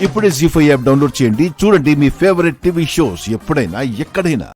ఇప్పుడే జీ5 app download చేయండి. చూడండి మీ ఫేవరెట్ టీవీ షోస్ ఎప్పుడైనా ఎక్కడైనా.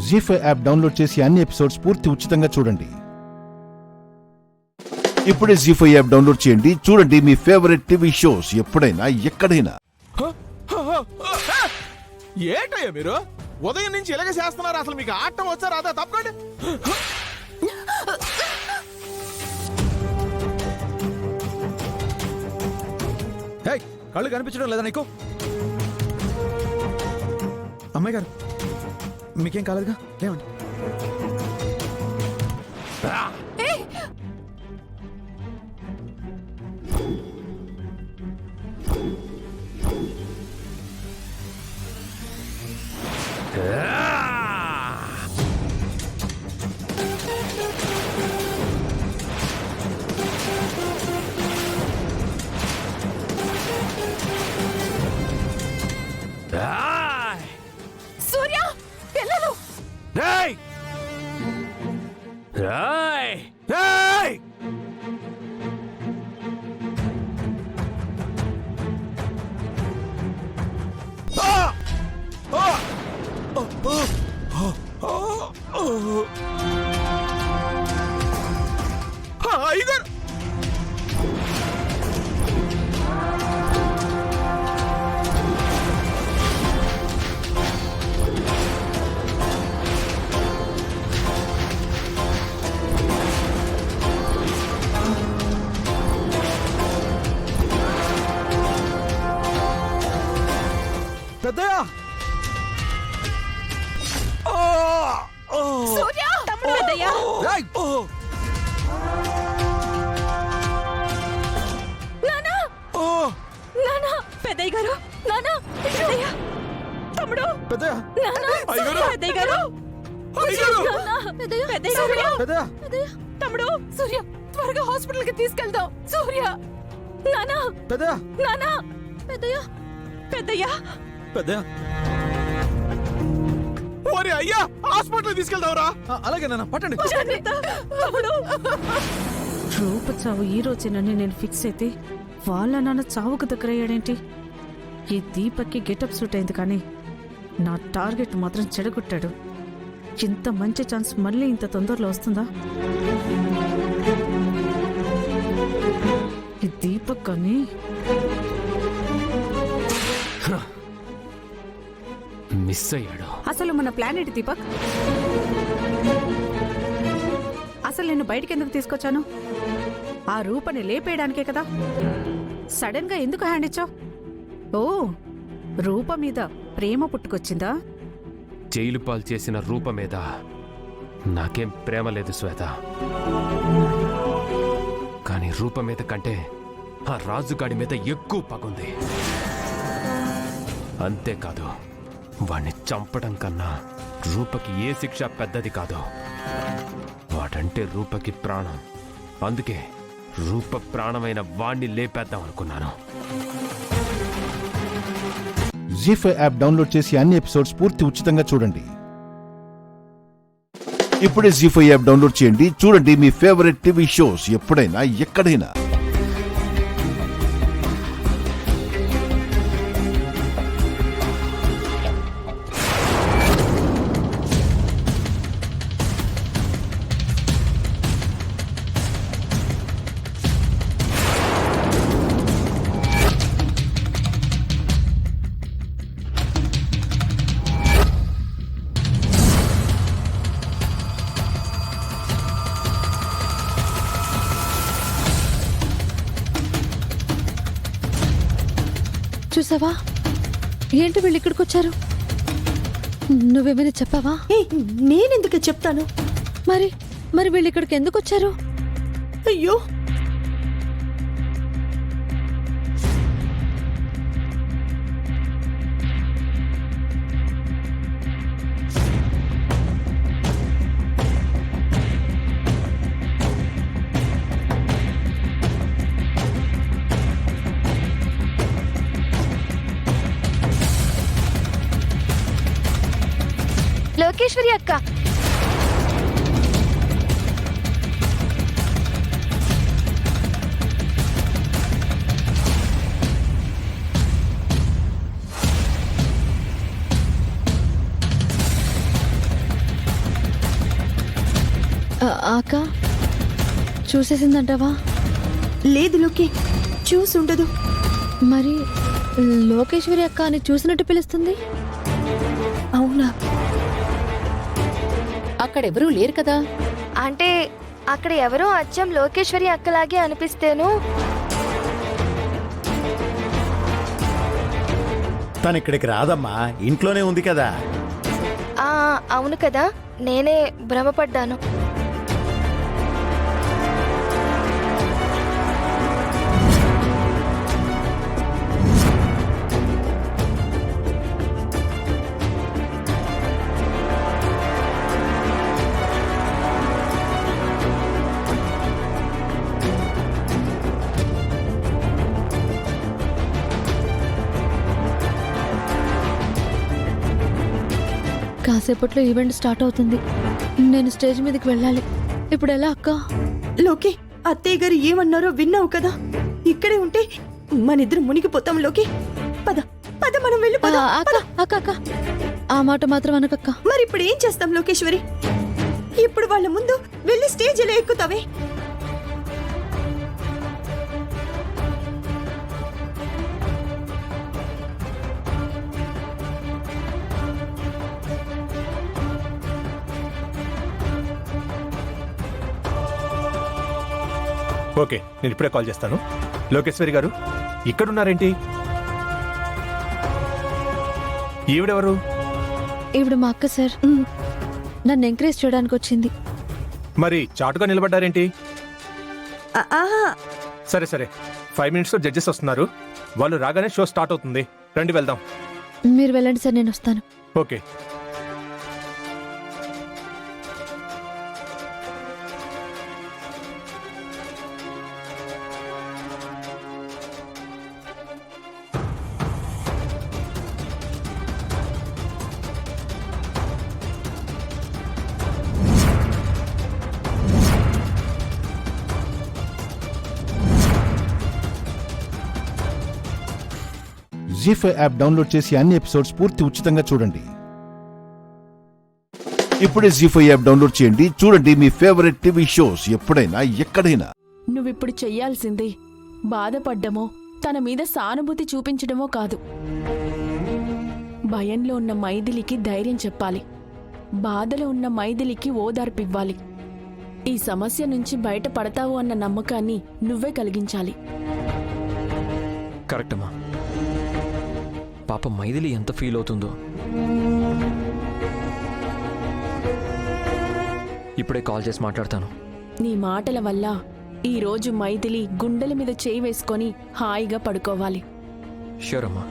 జీ5 యాప్ డౌన్లోడ్ చేసి అన్ని ఎపిసోడ్స్ పూర్తి ఉచితంగా చూడండి. ఇప్పుడే జీ5 యాప్ డౌన్లోడ్ చేయండి. చూడండి మీ ఫేవరెట్ టీవీ షోస్ ఎప్పుడైనా ఎక్కడైనా. ఏంటయ్యా మీరు ఉదయం నుంచి ఇలాగ చేస్తున్నారు? అసలు మీకు ఆటం వచ్చా రాదా? తప్పకండి. కళ్ళు కనిపించడం లేదా నీకు? అమ్మాయి గారు మీకేం కాలేదుగా? లేవండి. సూర్య పిల్లలు రేయ్ రేయ్ రేయ్ పెద్దయ్య ఏయ్! నానా ఓ! నానా పెద్దయ్య గారు నానా పెద్దయ్య తమ్ముడు పెద్దయ్య! నానా పెద్దయ్య గారు నాన్నా, పెద్దయ్య గారు పెద్దయ్య! తమ్ముడు సూర్య త్వరగా హాస్పిటల్ కి తీసుకెళ్దాం సూర్య నానా పెద్దయ్య! నానా పెద్దయ్య పెద్దయ్య పెద్దయ్య! ఓరి అయ్యా హాస్పిటల్ తీసుకెళ్దావురా. అలాగే నాన్న పట్టండి. తమ్ముడు రూప చావు ఈ రోజేనని నేను ఫిక్స్ అయితే వాళ్ళ నాన్న చావుకు దగ్గరయ్యాడేంటి? ఈ దీపక్కి గెటప్ సూట్ అయింది కానీ నా టార్గెట్ మాత్రం చెడగొట్టాడు. ఇంత మంచి ఛాన్స్ మళ్ళీ ఇంత తొందరలో వస్తుందా? ఈ దీపక్ కానీ మిస్ అయ్యాడు. అసలు మన ప్లాన్ ఏంటి దీపక్? అసలు నేను బయటికి ఎందుకు తీసుకొచ్చాను? ఆ రూపని లేపేయడానికే కదా. సడన్ గా ఎందుకు హ్యాండ్ ఇచ్చావు? ఓ, రూప మీద ప్రేమ పుట్టుకొచ్చిందా? జైలు పాలు చేసిన రూప మీద నాకేం ప్రేమ లేదు శ్వేత. కానీ రూప మీద కంటే ఆ రాజుగాడి మీద ఎక్కువ పగుంది. అంతేకాదు, వాణ్ణి చంపడం కన్నా రూపకి ఏ శిక్ష పెద్దది కాదు. వాడంటే రూపకి ప్రాణం. అందుకే రూప ప్రాణమైన వాణ్ణి లేపేద్దాం అనుకున్నాను. జీ5 యాప్ డౌన్లోడ్ చేసి అన్ని ఎపిసోడ్స్ పూర్తి ఉచితంగా చూడండి. ఇప్పుడే జీ5 యాప్ డౌన్లోడ్ చేయండి. చూడండి మీ ఫేవరెట్ టీవీ షోస్ ఎప్పుడైనా ఎక్కడైనా. చూసావా ఏంటి వీళ్ళు ఇక్కడికి వచ్చారు? నువ్వేమైనా చెప్పావా? నేనెందుకు చెప్తాను? మరి మరి వీళ్ళు ఇక్కడికి ఎందుకు వచ్చారు? అయ్యో లోకేశ్వరి అక్క, అక్క చూసేసిందంటావా? లేదు లోకి, చూసుండదు. మరి లోకేశ్వరి అక్క అని చూసినట్టు పిలుస్తుంది. అవునా? అక్కడెవరూ లేరు కదా. అంటే అక్కడ ఎవరో అచ్చం లోకేశ్వరి అక్కలాగే అనిపిస్తేను. తను ఇక్కడికి రాదమ్మా, ఇంట్లోనే ఉంది కదా. అవును కదా, నేనే భ్రమపడ్డాను. కాసేపట్లో ఈవెంట్ స్టార్ట్ అవుతుంది. నేను స్టేజ్ మీదకి వెళ్ళాలి. ఇప్పుడు ఎలా అక్క? లోకి, అత్తయ్య గారు ఏమన్నారో విన్నావు కదా. ఇక్కడే ఉంటే మనిద్దరం మునిగిపోతాం. లోకి పద పద, మనం వెళ్ళి పద. అక్క అక్క అక్క ఆ మాట మాత్రం అనకక్క. మరి ఇప్పుడు ఏం చేస్తాం లోకేశ్వరి? ఇప్పుడు వాళ్ళ ముందు వెళ్ళి స్టేజ్ ఎలా ఎక్కుతావే? ఓకే, నేను ఇప్పుడే కాల్ చేస్తాను. లోకేశ్వరి గారు ఇక్కడున్నారేంటి? ఈవిడెవరు? ఈవిడ మా అక్క సార్. నన్ను ఎంకరేజ్ చేయడానికి వచ్చింది. మరి చాటుగా నిలబడ్డారేంటి? ఆహా, సరే సరే, 5 మినిట్స్లో జడ్జెస్ వస్తున్నారు. వాళ్ళు రాగానే షో స్టార్ట్ అవుతుంది. రండి వెళ్దాం. మీరు వెళ్ళండి సార్, నేను వస్తాను. ఓకే. జీ5 యాప్ డౌన్లోడ్ చేసి అన్ని ఎపిసోడ్స్ పూర్తి ఉచితంగా చూడండి. ఇప్పుడే జీ5 యాప్ డౌన్లోడ్ చేయండి. చూడండి మీ ఫేవరెట్ టీవీ షోస్ ఎప్పుడైనా ఎక్కడైనా. నువ్విప్పుడు చెయ్యాల్సింది బాధపడ్డమో తన మీద సానుభూతి చూపించడమో కాదు. భయంలో ఉన్న మైథిలికి ధైర్యం చెప్పాలి. బాధలో ఉన్న మైథిలికి ఓదార్పివ్వాలి. ఈ సమస్య నుంచి బయటపడతావు అన్న నమ్మకాన్ని నువ్వే కలిగించాలి. కరెక్ట్ అమ్మా. పాప మైథిలి ఎంత ఫీల్ అవుతుందో. ఇప్పుడే కాల్ చేసి మాట్లాడతాను. నీ మాటల వల్ల ఈరోజు మైథిలి గుండెల మీద చేయి వేసుకొని హాయిగా పడుకోవాలి. ష్యూర్ అమ్మా.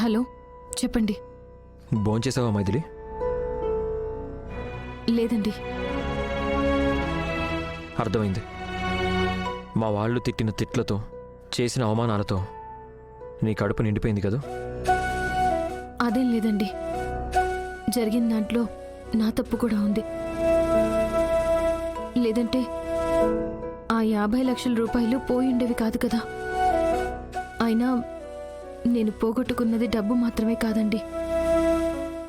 హలో, చెప్పండి. భోంచేసావా మైథిలి? లేదండి. అర్థమైంది. మా వాళ్ళు తిట్టిన తిట్లతో, చేసిన అవమానాలతో నీ కడుపు నిండిపోయింది కదా? అదేం లేదండి. జరిగిన దాంట్లో నా తప్పు కూడా ఉంది. లేదంటే ఆ 50 లక్షల రూపాయలు పోయిండేవి కాదు కదా. అయినా నేను పోగొట్టుకున్నది డబ్బు మాత్రమే కాదండి,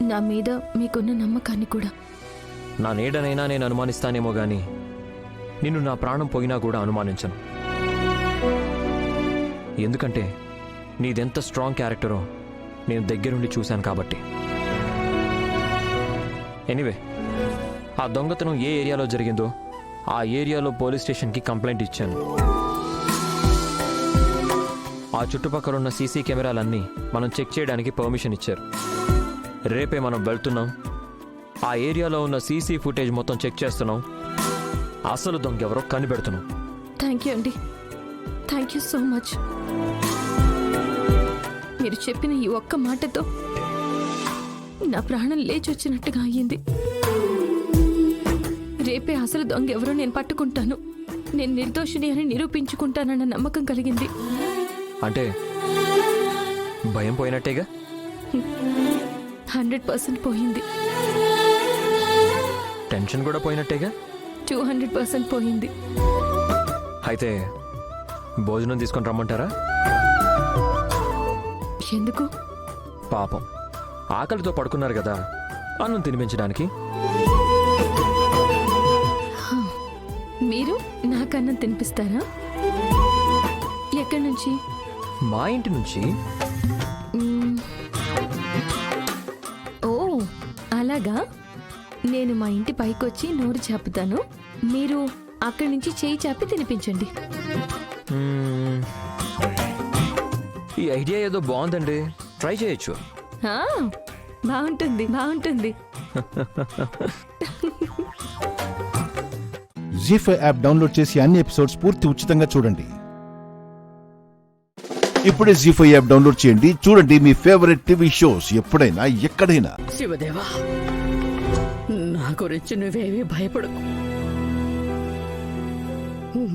నా మీద మీకున్న నమ్మకాన్ని కూడా. నా నీడనైనా నేను అనుమానిస్తానేమో గాని నిన్ను నా ప్రాణం పోయినా కూడా అనుమానించను. ఎందుకంటే నీదెంత స్ట్రాంగ్ క్యారెక్టరో నేను దగ్గరుండి చూశాను కాబట్టి. ఎనీవే, ఆ దొంగతనం ఏ ఏరియాలో జరిగిందో ఆ ఏరియాలో పోలీస్ స్టేషన్కి కంప్లైంట్ ఇచ్చాను. ఆ చుట్టుపక్కల ఉన్న సీసీ కెమెరాలన్నీ మనం చెక్ చేయడానికి పర్మిషన్ ఇచ్చారు. రేపే మనం వెళ్తున్నాం. ఆ ఏరియాలో ఉన్న సీసీ ఫుటేజ్ మొత్తం చెక్ చేస్తున్నాం. అసలు దొంగ ఎవరో కనిపెడుతున్నాం. థ్యాంక్ యూ అండి. Thank you so much. మీరు చెప్పిన ఈ ఒక్క మాటతో నా ప్రాణం లేచొచ్చినట్టుగా అయ్యింది. రేపే అసలు దొంగ ఎవరో నేను పట్టుకుంటాను. నేను నిర్దోషిని అని నిరూపించుకుంటానన్న నమ్మకం కలిగింది. అంటే భయం పోయినట్టేగా? 100% పోయింది. టెన్షన్ కూడా పోయినట్టేగా? 200% పోయింది. అయితే భోజనం తీసుకొని రమ్మంటారా? ఎందుకు? పాపం ఆకలితో పడుకున్నారు కదా, అన్నం తినిపించడానికి. మీరు నాకన్నం తినిపిస్తారా? ఎక్కడి నుంచి? మా ఇంటి నుంచి. ఓ అలాగా. నేను మా ఇంటి పైకొచ్చి నోరు చాపుతాను, మీరు అక్కడి నుంచి చేయి చాపి తినిపించండి. ఈ ఐడియా ఏదో బాగుందండి, ట్రై చేయొచ్చు. బాగుంటుంది, బాగుంటుంది. జీ5 యాప్ డౌన్లోడ్ చేసి అన్ని ఎపిసోడ్స్ పూర్తి ఉచితంగా చూడండి. ఇప్పుడే జీ5 యాప్ డౌన్లోడ్ చేయండి. చూడండి మీ ఫేవరెట్ టీవీ షోస్ ఎప్పుడైనా ఎక్కడైనా. శివదేవా, నా గురించి నువ్వేమీ భయపడకు.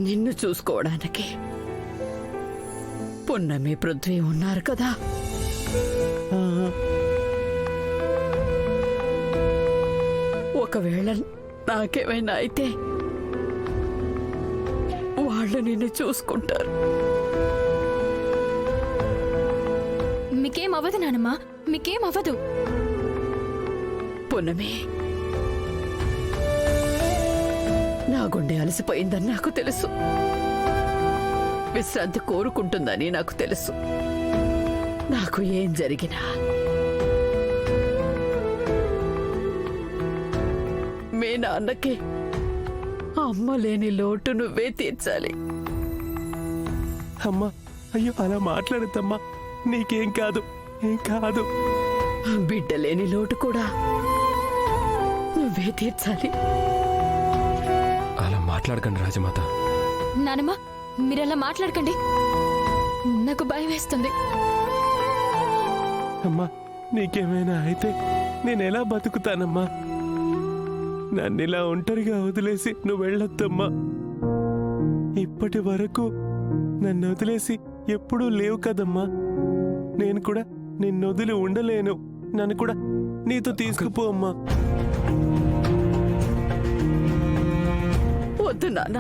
నిన్ను చూసుకోవడానికి పున్నమి, పృథ్వీ ఉన్నారు కదా. ఒకవేళ నాకేమైనా అయితే వాళ్ళు నిన్ను చూసుకుంటారు. మీకేం అవ్వదు నానమ్మా, మీకేం అవ్వదు. పున్నమి, నా గుండె అలసిపోయిందని నాకు తెలుసు. విశ్రాంతి కోరుకుంటుందని నాకు తెలుసు. నాకు ఏం జరిగినా మీ నాన్నకి అమ్మ లేని లోటు నువ్వే తీర్చాలి. అమ్మా, అయ్యో అలా మాట్లాడద్దమ్మా. నీకేం కాదు, ఏం కాదు. బిడ్డ లేని లోటు కూడా నువ్వే తీర్చాలి. అలా మాట్లాడకండి రాజమాత. నానమ్మ, మీరలా మాట్లాడకండి. నాకు భయం వేస్తుంది. అమ్మా, నీకేమైనా అయితే నేనెలా బతుకుతానమ్మా? నన్నిలా ఒంటరిగా వదిలేసి నువ్వు వెళ్ళొద్దమ్మా. ఇప్పటి వరకు నన్ను వదిలేసి ఎప్పుడూ లేవు కదమ్మా. నేను కూడా నిన్ను వదిలి ఉండలేను. నన్ను కూడా నీతో తీసుకుపో అమ్మా. వద్దు నాన్న,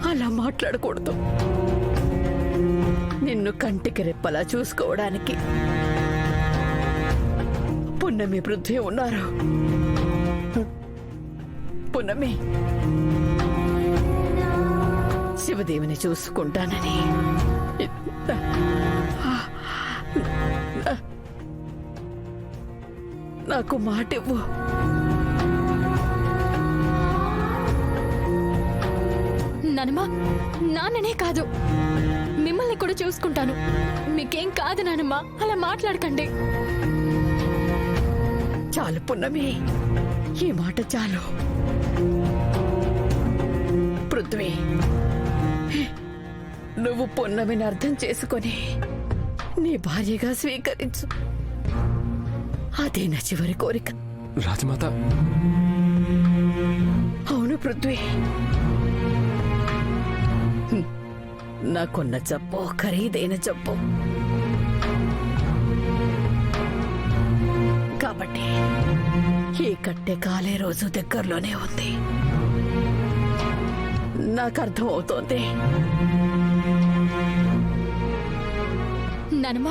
అలా మాట్లాడకూడదు. నిన్ను కంటికి రెప్పలా చూసుకోవడానికి పున్నమి పృథ్వీ ఉన్నారు. పున్నమి శివదేవిని చూసుకుంటానని నాకు మాట ఇవ్వు. నానమ్మ, నాన్ననే కాదు, మిమ్మల్ని కూడా చూసుకుంటాను. మీకేం కాదు నానమ్మ, అలా మాట్లాడకండి. చాలు పున్నమి, ఈ మాట చాలు. పృథ్వీ, నువ్వు పున్నమిని అర్థం చేసుకొని నీ భార్యగా స్వీకరించు. అదే నా చివరి కోరిక. రాజమాత. అవును పృథ్వీ, నాకున్న జబ్బు ఖరీదైన జబ్బు కాబట్టి ఈ కట్టె కాలే రోజు దగ్గరలోనే ఉంది. నాకు అర్థం అవుతోంది. నానమ్మ,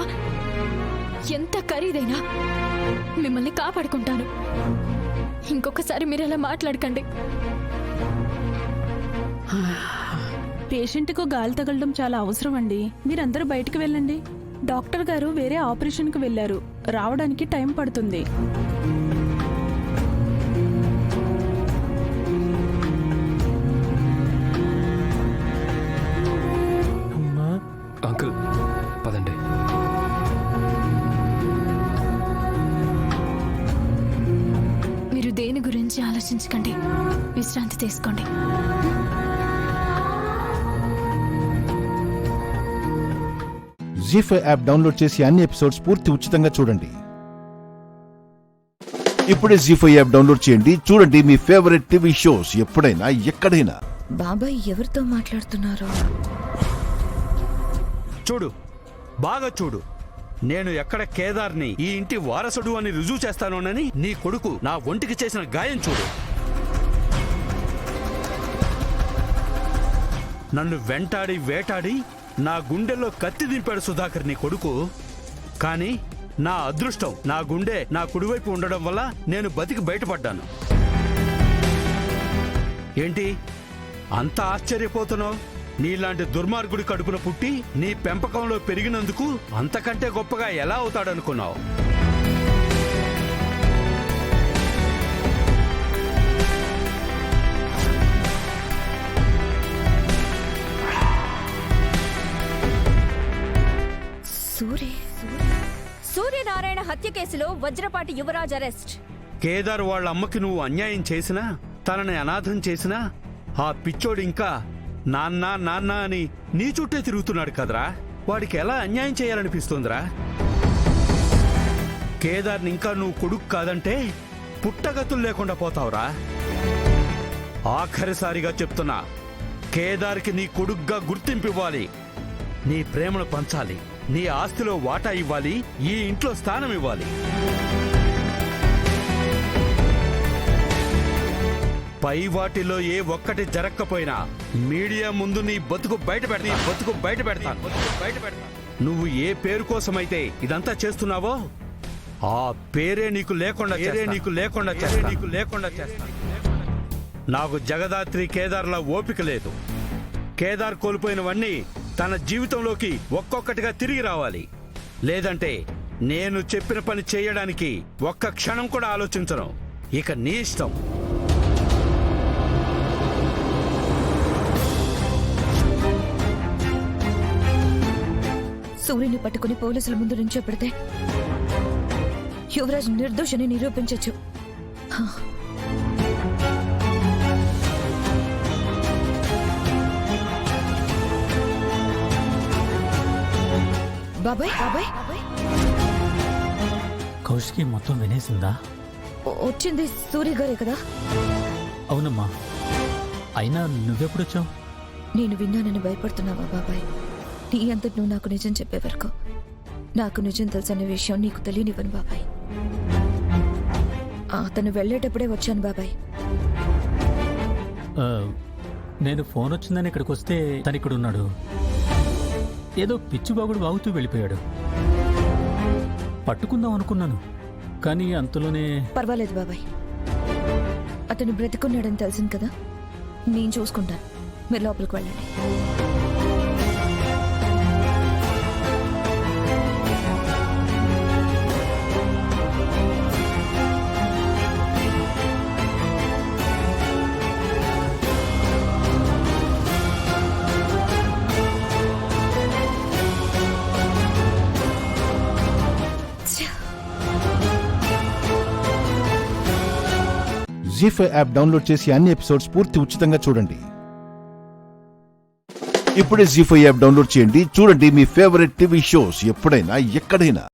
ఎంత ఖరీదైనా మిమ్మల్ని కాపాడుకుంటాను. ఇంకొకసారి మీరు అలా మాట్లాడకండి. పేషెంట్కు గాలి తగలడం చాలా అవసరం అండి. మీరందరూ బయటకు వెళ్ళండి. డాక్టర్ గారు వేరే ఆపరేషన్కి వెళ్ళారు. రావడానికి టైం పడుతుంది. అమ్మా, అంకుల్ పదండి. మీరు దేని గురించి ఆలోచించకండి, విశ్రాంతి తీసుకోండి. జీ5 యాప్ డౌన్లోడ్ చేసి అన్ని ఎపిసోడ్స్ పూర్తి ఉచితంగా చూడండి. ఇప్పుడే జీ5 యాప్ డౌన్లోడ్ చేయండి. చూడండి మీ ఫేవరెట్ టీవీ షోస్ ఎప్పుడైనా ఎక్కడైనా. బాబాయ్ ఎవరితో మాట్లాడుతున్నారు? చూడు, బాగా చూడు. నేను ఎక్కడ కేదార్ని ఈ ఇంటి వారసుడు అని రుజువు చేస్తానోనని నీ కొడుకు నా ఒంటికి చేసిన గాయం చూడు. నన్ను వెంటాడి వేటాడి నా గుండెల్లో కత్తి దింపాడు సుధాకర్ నీ కొడుకు. కానీ నా అదృష్టం, నా గుండె నా కుడివైపు ఉండడం వల్ల నేను బతికి బయటపడ్డాను. ఏంటి అంత ఆశ్చర్యపోతున్నావు? నీలాంటి దుర్మార్గుడి కడుపున పుట్టి నీ పెంపకంలో పెరిగినందుకు అంతకంటే గొప్పగా ఎలా అవుతాడనుకున్నావు? సూర్యనారాయణ హత్య కేసులో వజ్రపాటి యువరాజ్ అరెస్ట్. కేదార్ వాళ్ళ అమ్మకి నువ్వు అన్యాయం చేసినా, తనని అనాథం చేసినా ఆ పిచ్చోడు ఇంకా నాన్న నాన్న అని నీ చుట్టే తిరుగుతున్నాడు కదరా. వాడికి ఎలా అన్యాయం చేయాలనిపిస్తుందిరా? కేదార్ని ఇంకా నువ్వు కొడుకు కాదంటే పుట్టగతులు లేకుండా పోతావురా. ఆఖరిసారిగా చెప్తున్నా, కేదార్కి నీ కొడుగ్గా గుర్తింపు ఇవ్వాలి. నీ ప్రేమను పంచాలి, నీ ఆస్తిలో వాటా ఇవ్వాలి, ఈ ఇంట్లో స్థానం ఇవ్వాలి. పై వాటిలో ఏ ఒక్కటి జరక్కపోయినా మీడియా ముందు నీ బతుకు బయట పెడతాను. నువ్వు ఏ పేరు కోసమైతే ఇదంతా చేస్తున్నావో ఆ పేరే నీకు లేకుండా చేస్తాను. నాకు జగదాత్రి కేదార్ల ఓపిక లేదు. కేదార్ కోల్పోయినవన్నీ తన జీవితంలోకి ఒక్కొక్కటిగా తిరిగి రావాలి. లేదంటే నేను చెప్పిన పని చేయడానికి ఒక్క క్షణం కూడా ఆలోచించను. ఇక నీ ఇష్టం. సూర్యుని పట్టుకుని పోలీసుల ముందు నుంచో పెడితే యువరాజ్ నిర్దోషని నిరూపించచ్చు. బాబాయ్ బాబాయ్ కౌశికి మొత్తం వినేసిందా? వచ్చింది సూర్య గారే కదా? అవునమ్మా. అయినా నువ్వెప్పుడొచ్చావు? నేను విన్నానని భయపడుతున్నావా బాబాయ్? నీ అంతటి నువ్వు నాకు నిజం చెప్పే వరకు నాకు నిజం తెలుసన్న విషయం నీకు తెలియనివ్వను బాబాయ్. అతను వెళ్ళేటప్పుడే వచ్చాను బాబాయ్. నేను ఫోన్ వచ్చిందని ఇక్కడికి వస్తే తను ఇక్కడ ఉన్నాడు. ఏదో పిచ్చిబాగుడు వాగుతూ వెళ్ళిపోయాడు. పట్టుకుందాం అనుకున్నాను, కానీ అంతలోనే... పర్వాలేదు బాబాయ్, అతను బ్రతికున్నాడని తెలిసింది కదా, నేను చూసుకుంటాను. మీరు లోపలికి వెళ్ళండి. జీ5 యాప్ డౌన్లోడ్ చేసి అన్ని ఎపిసోడ్స్ పూర్తి ఉచితంగా చూడండి. ఇప్పుడే జీ5 యాప్ డౌన్లోడ్ చేయండి. చూడండి మీ ఫేవరెట్ టీవీ షోస్ ఎప్పుడైనా ఎక్కడైనా.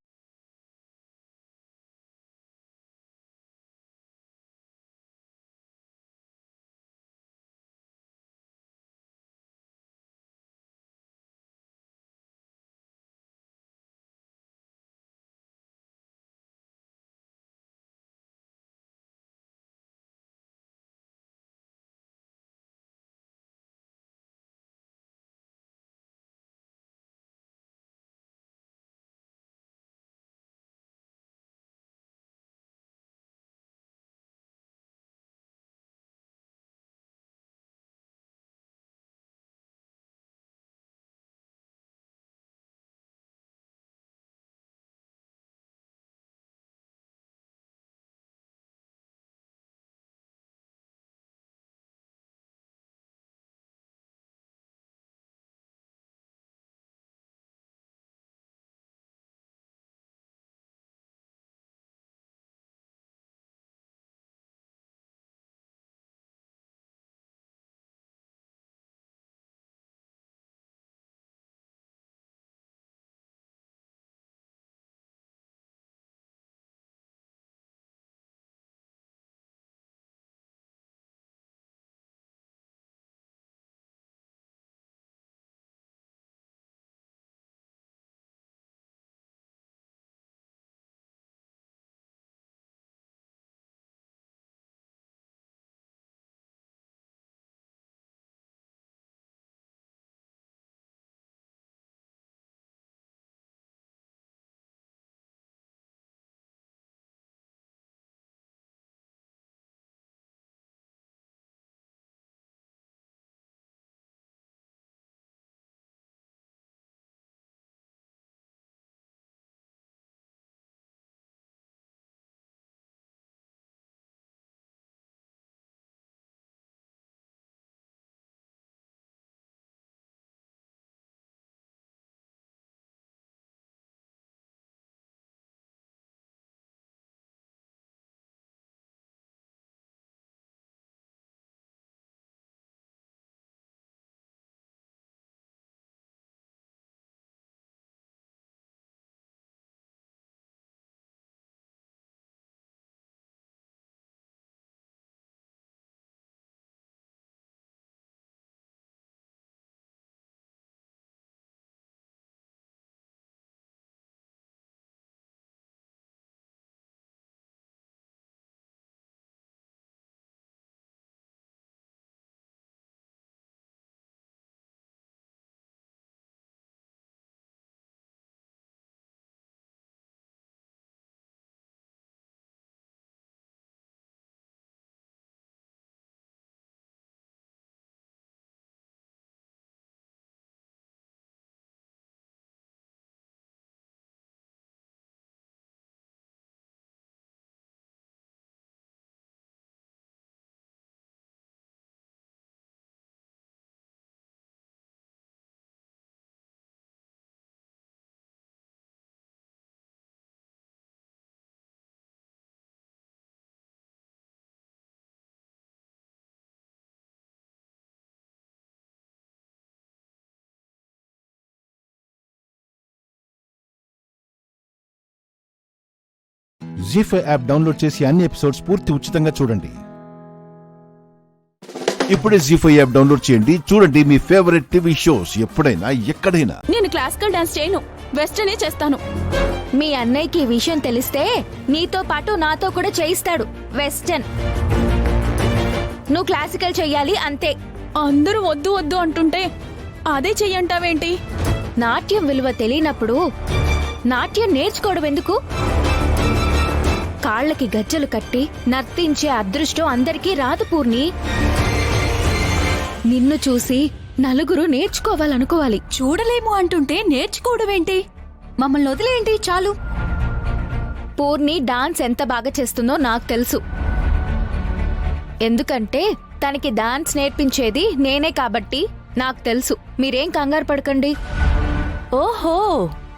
జీ5 యాప్ డౌన్లోడ్ చేసి అన్ని ఎపిసోడ్స్ పూర్తి ఉచితంగా చూడండి. ఇప్పుడే జీ5 యాప్ డౌన్లోడ్ చేయండి. చూడండి మీ ఫేవరెట్ టీవీ షోస్ ఎప్పుడైనా ఎక్కడైనా. నేను క్లాసికల్ డాన్స్ చేయను, వెస్టర్నే చేస్తాను. మీ అన్నయ్యకి ఈ విషయం తెలిస్తే నీతో పాటు నాతో కూడా చేయిస్తాడు వెస్టర్న్. నువ్వు క్లాసికల్ చెయ్యాలి అంతే. అందరూ వద్దు వద్దు అంటుంటే అదే చెయ్యంటావేంటి? నాట్యం విలువ తెలియనప్పుడు నాట్యం నేర్చుకోవడం ఎందుకు? కాళ్ళకి గజ్జలు కట్టి నర్తించే అదృష్టం అందరికీ రాదు పూర్ణి. నిన్ను చూసి నలుగురు నేర్చుకోవాలనుకోవాలి. చూడలేము అంటుంటే నేర్చుకోవడం ఏంటి? మమ్మల్ని వదిలేంటి చాలు. పూర్ణి డాన్స్ ఎంత బాగా చేస్తుందో నాకు తెలుసు. ఎందుకంటే తనకి డాన్స్ నేర్పించేది నేనే కాబట్టి నాకు తెలుసు. మీరేం కంగారు పడకండి. ఓహో,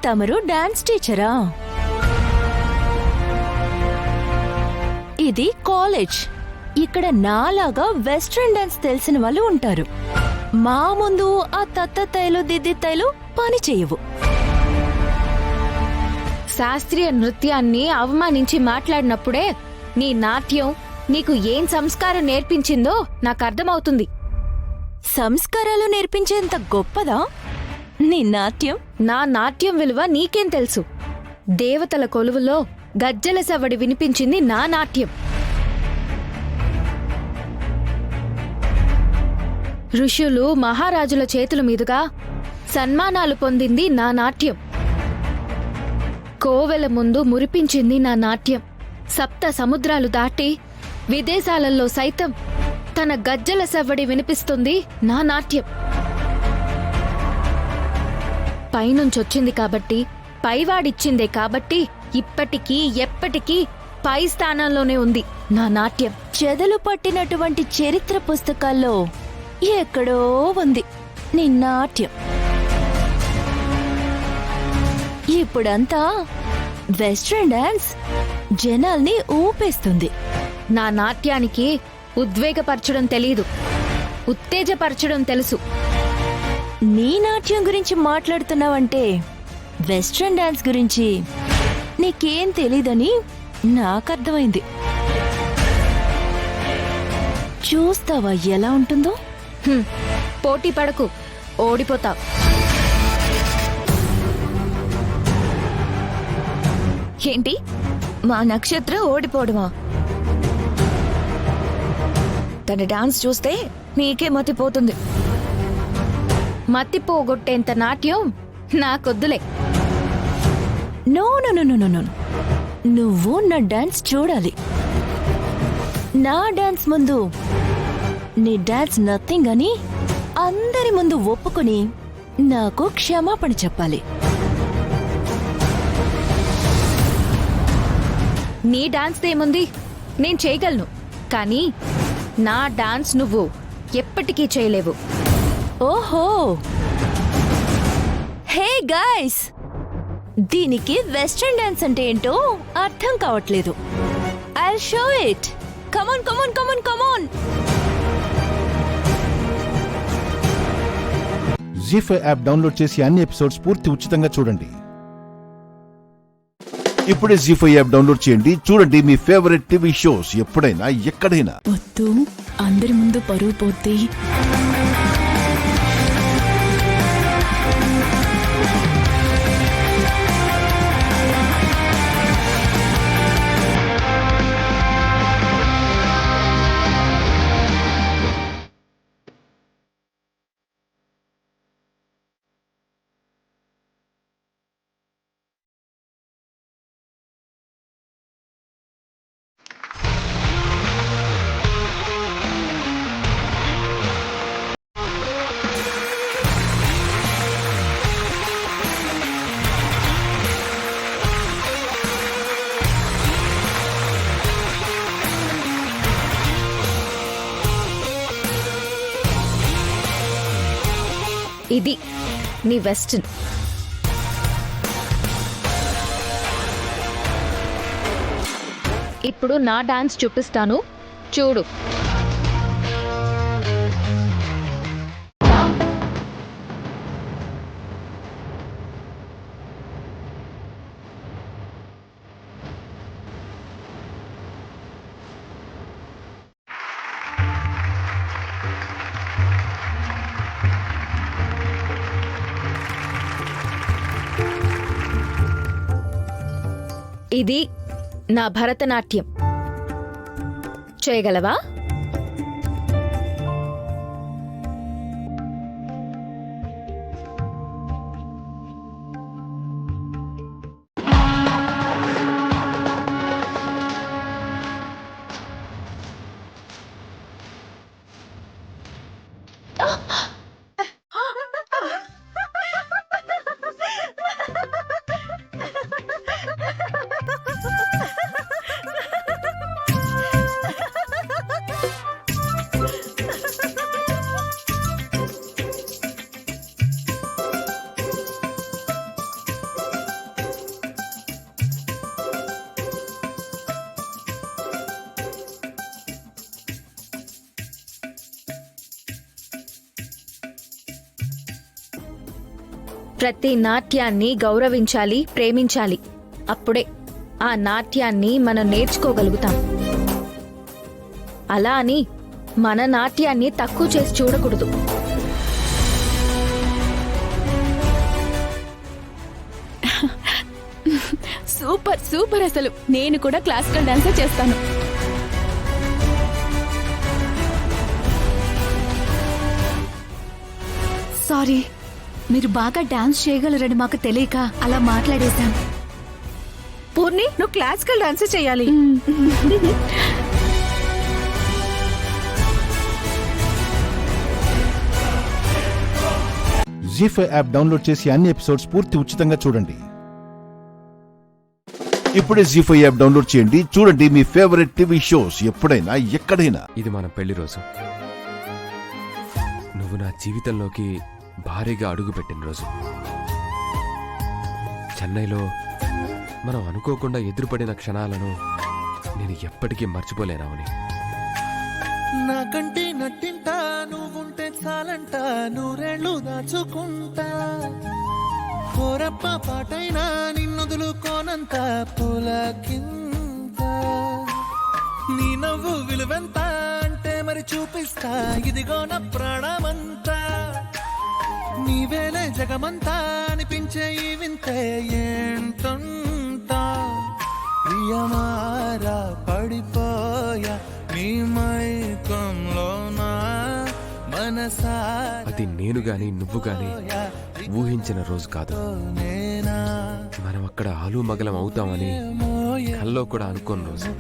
తమరు డాన్స్ టీచరా? ఇది కాలేజ్. ఇక్కడ నాలాగా వెస్ట్రన్ డాన్స్ తెలిసిన వాళ్ళు ఉంటారు. మా ముందు ఆ తత్తతైలు దిద్దితైలు పని చేయవు. శాస్త్రీయ నృత్యాన్ని అవమానించి మాట్లాడినప్పుడే నీ నాట్యం నీకు ఏం సంస్కారం నేర్పించిందో నాకు అర్థమవుతుంది. సంస్కారాలు నేర్పించేంత గొప్పదా నీ నాట్యం? నా నాట్యం విలువ నీకేం తెలుసు? దేవతల కొలువులో గజ్జల సవడి వినిపించింది నా నాట్యం. ఋషులు మహారాజుల చేతుల మీదుగా సన్మానాలు పొందింది నా నాట్యం. కోవెల ముందు మురిపించింది నా నాట్యం. సప్త సముద్రాలు దాటి విదేశాలలో సైతం తన గజ్జల సవ్వడి వినిపిస్తుంది నా నాట్యం. పైనుంచొచ్చింది కాబట్టి, పైవాడిచ్చిందే కాబట్టి ఇప్పటికీ ఎప్పటికీ పై స్థానంలోనే ఉంది నా నాట్యం. చెదలు పట్టినటువంటి చరిత్ర పుస్తకాల్లో ఎక్కడో ఉంది నీ నాట్యం. ఇప్పుడంతా వెస్ట్రన్ డాన్స్ జనాల్ని ఊపేస్తుంది. నా నాట్యానికి ఉద్వేగపరచడం తెలీదు, ఉత్తేజపరచడం తెలుసు. నీ నాట్యం గురించి మాట్లాడుతున్నావంటే వెస్ట్రన్ డాన్స్ గురించి నీకేం తెలీదని నాకర్థమైంది. చూస్తావా ఎలా ఉంటుందో? పోటీ పడకు, ఓడిపోతావు. ఏంటి మా నక్షత్ర ఓడిపోవడమా? తన డాన్స్ చూస్తే నీకే మతిపోతుంది. మతిపోగొట్టేంత నాట్యం నాకొద్దులే. No no no no no, నువ్వు నా డాన్స్ చూడాలి. నా డాన్స్ ముందు నీ డాన్స్ నథింగ్ అని అందరి ముందు ఒప్పుకొని నాకు క్షమాపణ చెప్పాలి. నీ డాన్స్ ఏముంది, నేను చేయగలను. కానీ నా డాన్స్ నువ్వు ఎప్పటికీ చేయలేవు. ఓహో, హే గాయ్స్, దీనికి వెస్ట్రన్ డాన్స్ అంటే ఏంటో అర్థం కావట్లేదు. I'll show it. Come on come on come on come on. Zee5 app download చేసి అన్ని ఎపిసోడ్స్ పూర్తి ఉచితంగా చూడండి. ఇప్పుడే జీ5 యాప్ డౌన్లోడ్ చేయండి. చూడండి మీ ఫేవరెట్ టీవీ షోస్ ఎప్పుడైనా ఎక్కడైనా. వద్దు, అందరి ముందు పరువు పోతే. ఇది నీ వెస్టర్న్. ఇప్పుడు నా డాన్స్ చూపిస్తాను, చూడు. ఇది నా భరతనాట్యం. చేయగలవా? ప్రతి నాట్యాన్ని గౌరవించాలి, ప్రేమించాలి. అప్పుడే ఆ నాట్యాన్ని మనం నేర్చుకోగలుగుతాం. అలా అని మన నాట్యాన్ని తక్కువ చేసి చూడకూడదు. Super super. అసలు నేను కూడా క్లాసికల్ డాన్సే చేస్తాను. సారీ, మీరు బాగా డాన్స్ చేయగలరని మాకు తెలియక అలా మాట్లాడేశాం. పూర్ణి, నువ్వు క్లాసికల్ డాన్స్ చేయాలి. జీ5 యాప్ డౌన్లోడ్ చేసి అన్ని ఎపిసోడ్స్ పూర్తి ఉచితంగా చూడండి. ఇప్పుడే జీ5 యాప్ డౌన్లోడ్ చేయండి. చూడండి మీ ఫేవరెట్ టీవీ షోస్ ఎప్పుడైనా ఎక్కడైనా. ఇది మన పెళ్లి రోజు. నువ్వు నా జీవితంలోకి భారీగా అడుగుపెట్టిన రోజు. చెన్నైలో మనం అనుకోకుండా ఎదురుపడిన క్షణాలను నేను ఎప్పటికీ మర్చిపోలేనావని. నాకంటే నట్టింట నువ్వుంటే చాలంట, నూరేళ్లు దాచుకుంటా. కోరప్ప పాటైనా నిన్నుదులుకోనంత పులకింత. నీ నవ్వు విలువెంత అంటే మరి చూపిస్తా, ఇదిగో నా ప్రాణమంతా. నీవేలే జగమంతా అనిపించే ఈ వింతే ఏంటంతా. ప్రియమారా పడిపోయా నీ మైకంలోనా మనసారా. అది నేను గాని నువ్వు గాని ఊహించిన రోజు కాదు. మనం అక్కడ ఆలు మగలం అవుతామని కల్లో కూడా అనుకోని రోజు.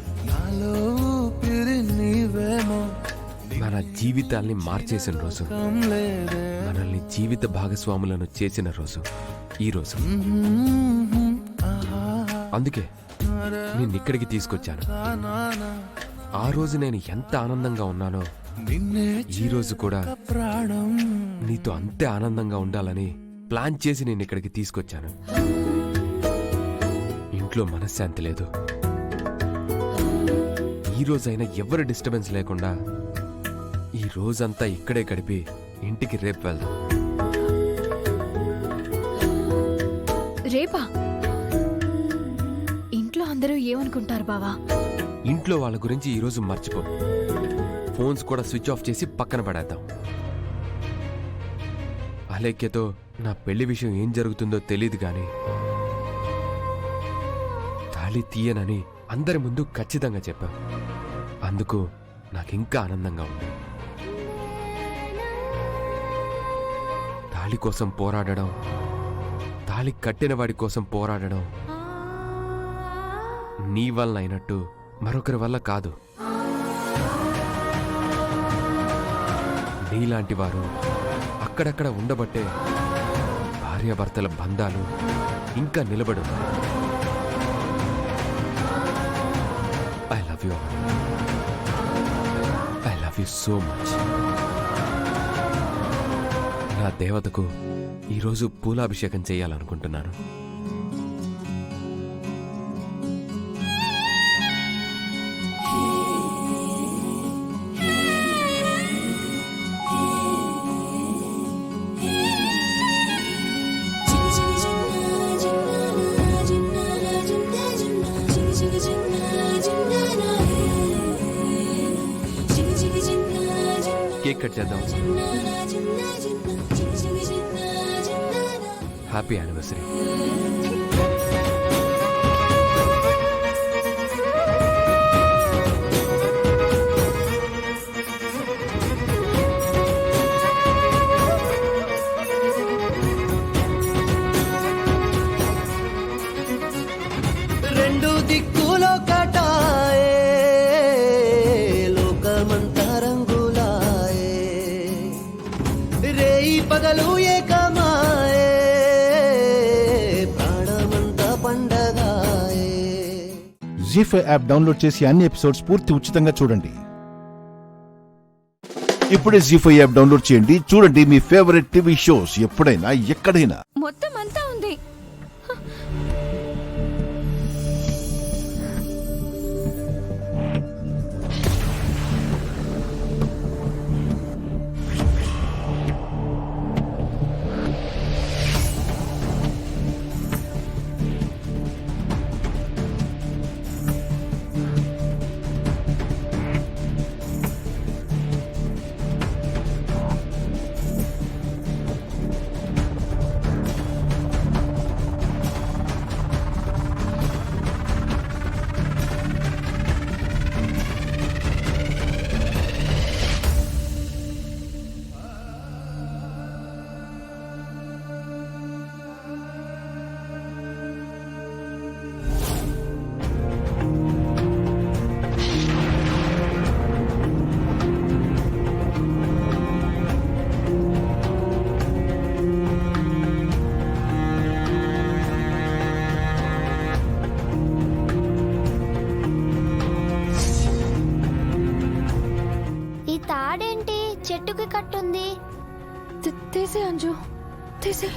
మన జీవితాల్ని మార్చేసిన రోజు, మనల్ని జీవిత భాగస్వాములను చేసిన రోజు ఈ రోజు. అందుకే నిన్నిక్కడికి తీసుకొచ్చాను. ఆ రోజు నేను ఎంత ఆనందంగా ఉన్నానో ఈ రోజు కూడా నీతో అంతే ఆనందంగా ఉండాలని ప్లాన్ చేసి నేను ఇక్కడికి తీసుకొచ్చాను. ఇంట్లో మనశ్శాంతి లేదు. ఈ రోజైనా ఎవరి డిస్టర్బెన్స్ లేకుండా ఈ రోజంతా ఇక్కడే గడిపి ఇంటికి రేపు వెళ్దాం. రేపా? ఇంట్లో అందరూ ఏమనుకుంటారు బావా? ఇంట్లో వాళ్ళ గురించి ఈరోజు మర్చిపో. ఫోన్స్ కూడా స్విచ్ ఆఫ్ చేసి పక్కన పడేద్దాం. అలేఖ్యతో నా పెళ్లి విషయం ఏం జరుగుతుందో తెలీదు గాని తాళి తీయనని అందరి ముందు ఖచ్చితంగా చెప్పా. అందుకు నాకింకా ఆనందంగా ఉంది. తాళి కోసం పోరాడడం, తాళి కట్టిన వాడి కోసం పోరాడడం నీ వల్ల అయినట్టు మరొకరి వల్ల కాదు. నీలాంటి వారు అక్కడక్కడ ఉండబట్టే భార్యాభర్తల బంధాలు ఇంకా నిలబడు. I love you. I love you so much. నా దేవతకు ఈరోజు పూలాభిషేకం చేయాలనుకుంటున్నాను. కేక్ కట్ చేద్దాం. Happy anniversary. Zee5 app download చేసి అన్ని ఎపిసోడ్స్ పూర్తి ఉచితంగా చూడండి. ఇప్పుడే జీ5 యాప్ డౌన్లోడ్ చేయండి. చూడండి మీ ఫేవరెట్ టీవీ షోస్ ఎప్పుడైనా ఎక్కడైనా. మొత్తం అంతా ఉంది. తాడేంటి చెట్టుకి కట్టుంది? తీసే అంజు, తీసే.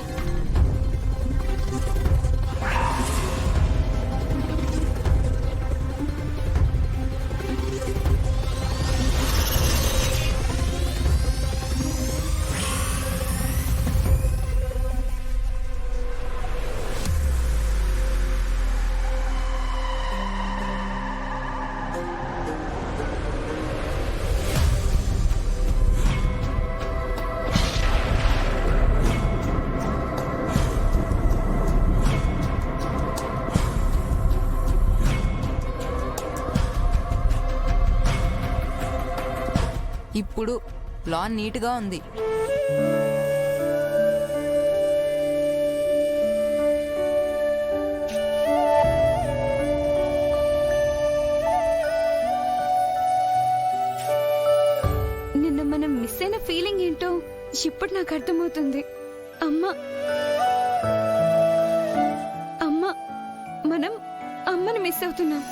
ఇప్పుడు లాన్ నీట్గా ఉంది. నిన్న మనం మిస్ అయిన ఫీలింగ్ ఏంటో ఇప్పుడు నాకు అర్థమవుతుంది. అమ్మ మనం అమ్మని మిస్ అవుతున్నాం.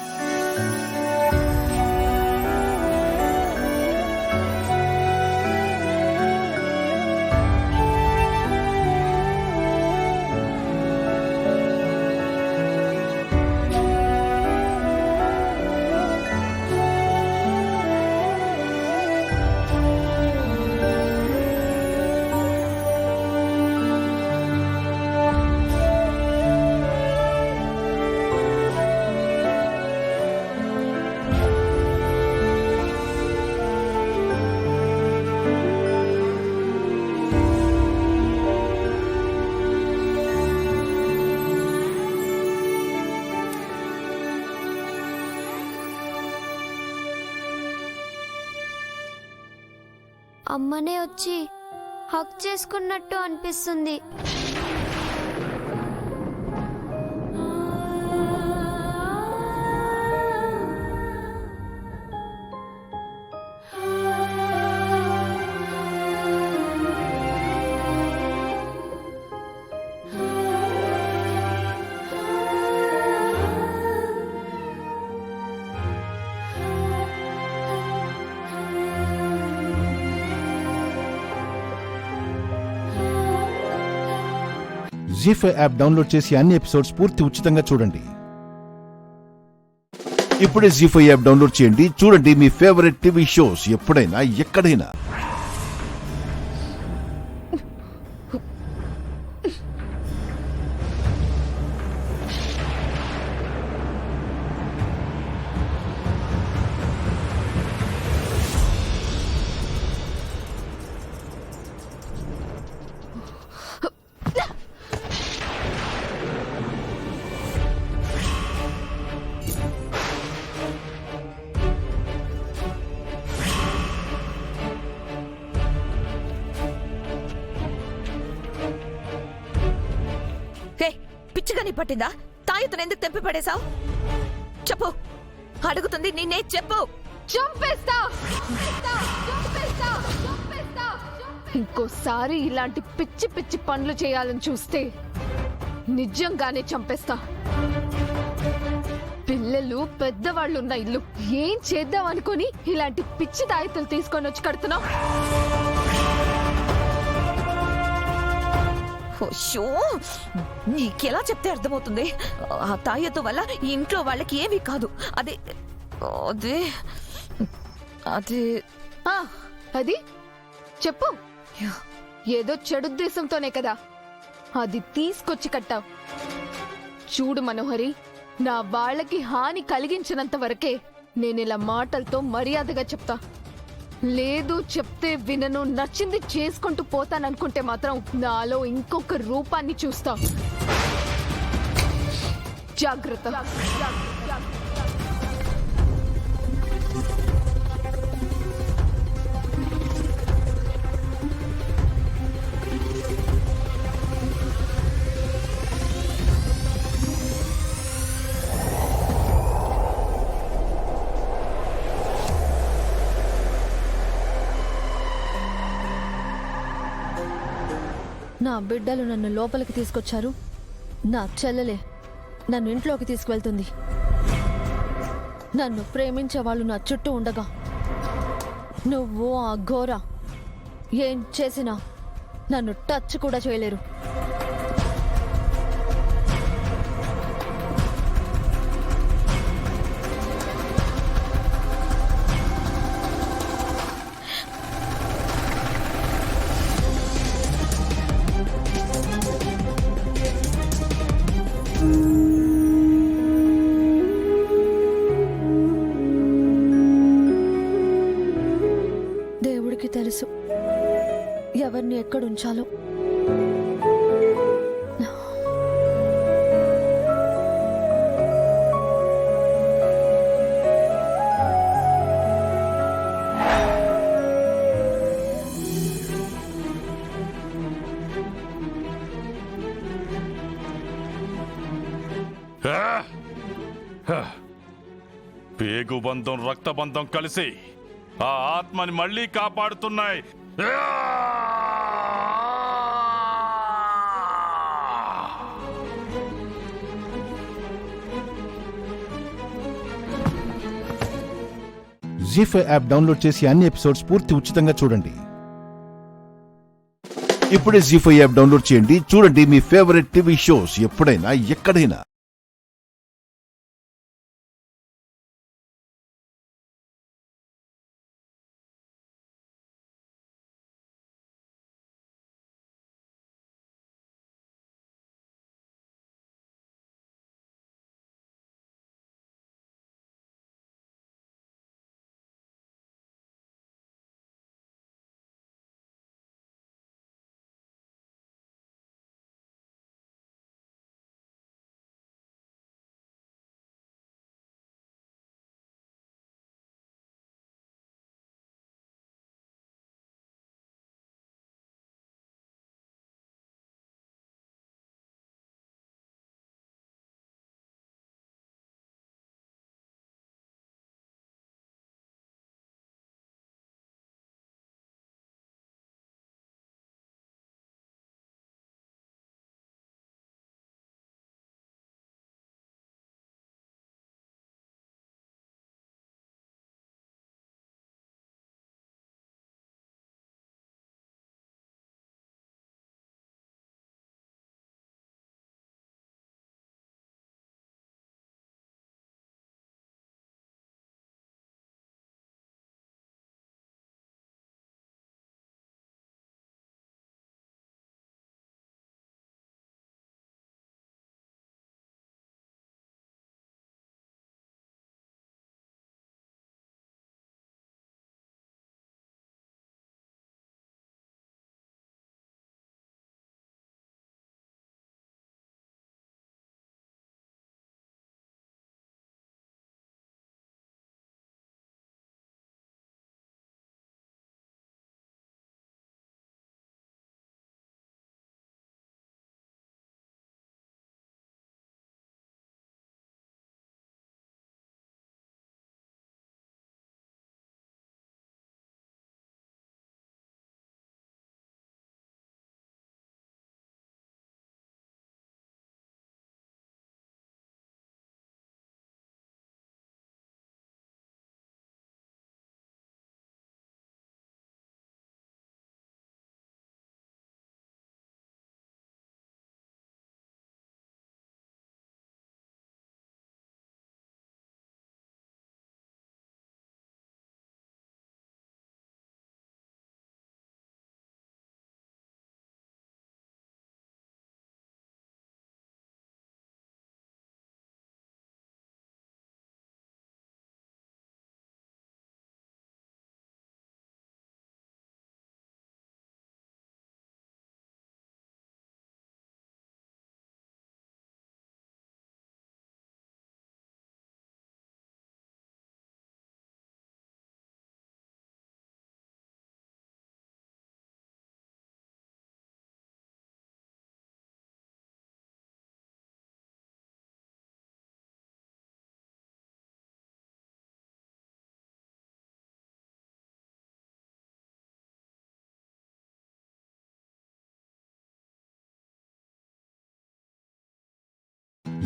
అమ్మనే వచ్చి హక్ చేసుకున్నట్టు అనిపిస్తుంది. జీ5 యాప్ డౌన్లోడ్ చేసి అన్ని ఎపిసోడ్స్ పూర్తి ఉచితంగా చూడండి. ఇప్పుడే జీ5 యాప్ డౌన్లోడ్ చేయండి. చూడండి మీ ఫేవరెట్ టీవీ షోస్ ఎప్పుడైనా ఎక్కడైనా. పిచ్చిగాని పట్టిందా? తాయుతను ఎందుకు తెంపి పడేశావు? చెప్పు, అడుగుతుంది నిన్నే, చెప్పు. చంపేస్తా. ఇంకోసారి ఇలాంటి పిచ్చి పిచ్చి పనులు చేయాలని చూస్తే నిజంగానే చంపేస్తా. పిల్లలు పెద్దవాళ్ళు ఉన్న ఇల్లు ఏం చేద్దాం అనుకుని ఇలాంటి పిచ్చి తాయెత్తులు తీసుకొని వచ్చి కడుతున్నావు? షో నీకెలా చెప్తే అర్థమవుతుంది? ఆ తాయెత్తు వల్ల ఈ ఇంట్లో వాళ్ళకి ఏమీ కాదు. అదే అదే అదే అది చెప్పు. ఏదో చెడుద్దేశంతోనే కదా అది తీసుకొచ్చి కట్టావు. చూడు మనోహరి, నా వాళ్ళకి హాని కలిగించినంత వరకే నేనిలా మాటలతో మర్యాదగా చెప్తా. లేదు చెప్తే వినను, నచ్చింది చేసుకుంటూ పోతాననుకుంటే మాత్రం నాలో ఇంకొక రూపాన్ని చూస్తా. జాగ్రత్త. నా బిడ్డలు నన్ను లోపలికి తీసుకొచ్చారు. నా చెల్లెలే నన్ను ఇంట్లోకి తీసుకువెళ్తుంది. నన్ను ప్రేమించే వాళ్ళు నా చుట్టూ ఉండగా నువ్వు ఆ ఘోర ఏం చేసినా నన్ను టచ్ కూడా చేయలేరు. దేవుడికి తెలుసు ఎవరిని ఎక్కడుంచాలో. పేగుబంధం రక్తబంధం కలిసి ఆ ఆత్మని మళ్ళీ కాపాడుతున్నాయి. జీ5 యాప్ డౌన్లోడ్ చేసి అన్ని ఎపిసోడ్స్ పూర్తి ఉచితంగా చూడండి. ఇప్పుడే జీ5 యాప్ డౌన్లోడ్ చేయండి. చూడండి మీ ఫేవరెట్ టీవీ షోస్ ఎప్పుడైనా ఎక్కడైనా.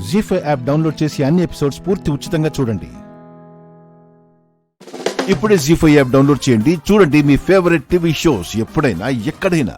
జీ5 యాప్ డౌన్లోడ్ చేసి అన్ని ఎపిసోడ్స్ పూర్తి ఉచితంగా చూడండి. ఇప్పుడే జీ5 యాప్ డౌన్లోడ్ చేయండి. చూడండి మీ ఫేవరెట్ టీవీ షోస్ ఎప్పుడైనా ఎక్కడైనా.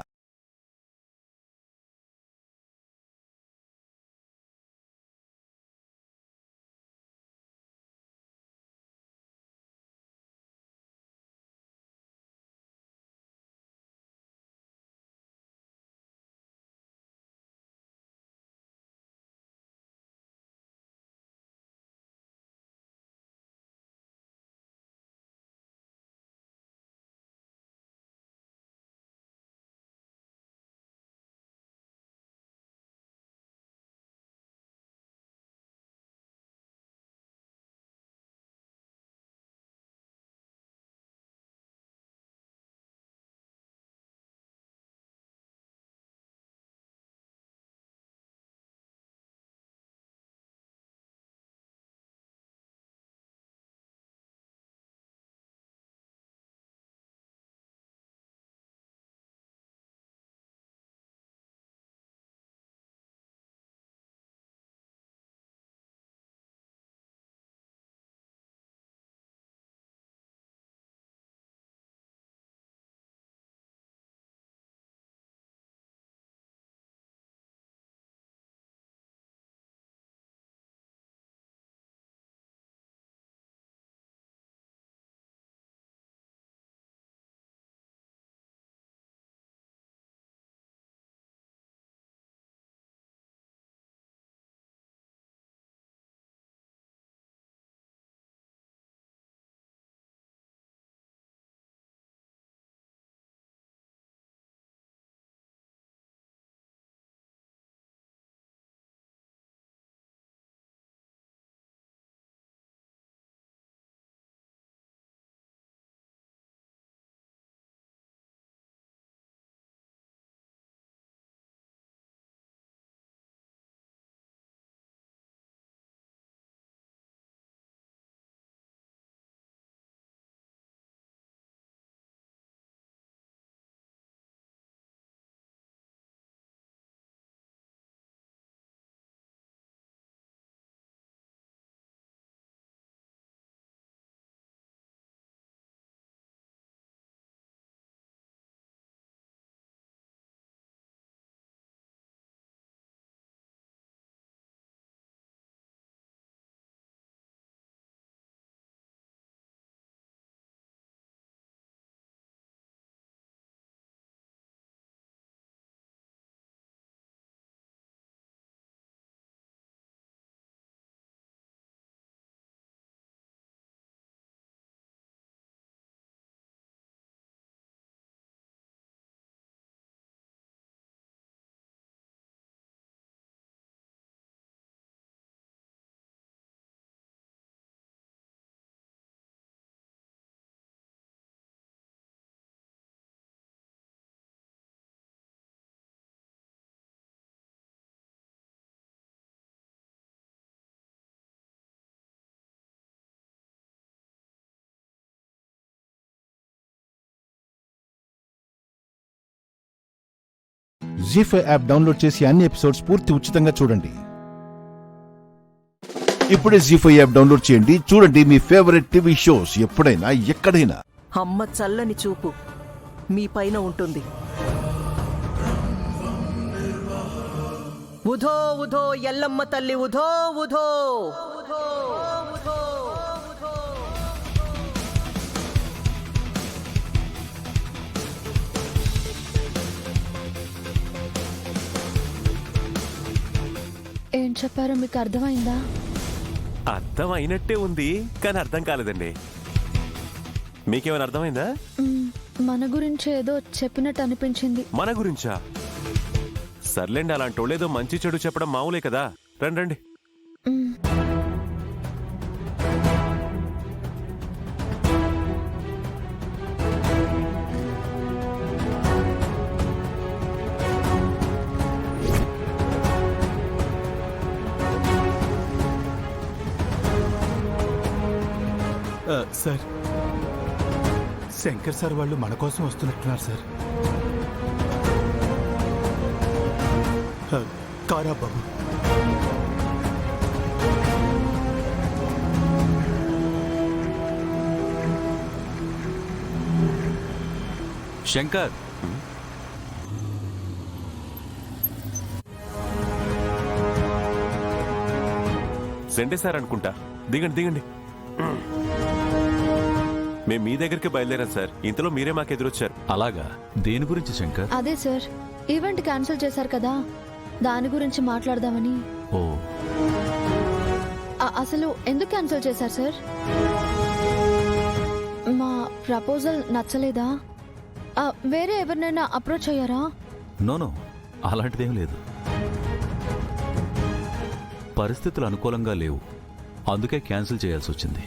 జీ5 యాప్ డౌన్లోడ్ చేసి అన్ని ఎపిసోడ్స్ పూర్తి ఉచితంగా చూడండి. ఇప్పుడే జీ5 యాప్ డౌన్లోడ్ చేయండి. చూడండి మీ ఫేవరెట్ టీవీ షోస్ ఎప్పుడైనా ఎక్కడైనా. అమ్మ చల్లని చూపు మీ పైన ఉంటుంది. ఉధో ఉధో ఎల్లమ్మ తల్లి ఉధో ఉధో. ఏం చెప్పారో మీకు అర్థమైందా? అర్థం అయినట్టే ఉంది, కానీ అర్థం కాలేదండి. మీకేమైనా అర్థమైందా? మన గురించి ఏదో చెప్పినట్టు అనిపించింది. మన గురించా? సర్లేండి, అలాంటి వాళ్ళేదో మంచి చెడు చెప్పడం మామూలే కదా. రండి రండి. సార్, శంకర్ సార్ వాళ్ళు మన కోసం వస్తున్నట్టున్నారు సార్. కారా బాబు. శంకర్, సెండేశారనుకుంటా. దిగండి దిగండి. మేము మీ దగ్గరికి బయలుదేరాం సార్. ఇంతలో మీరే మాకు ఎదురొచ్చారు. అలాగా? దేని గురించి శంకర్? అదే సార్, ఈవెంట్ క్యాన్సిల్ చేశారు కదా, దాని గురించి మాట్లాడదామని. ఓ, అసలు ఎందుకు క్యాన్సిల్ చేశారు సార్? మా ప్రపోజల్ నచ్చలేదా? వేరే ఎవరినైనా అప్రోచ్ అయ్యారా? నో, అలాంటిదేం లేదు. పరిస్థితులు అనుకూలంగా లేవు, అందుకే క్యాన్సిల్ చేయాల్సి వచ్చింది.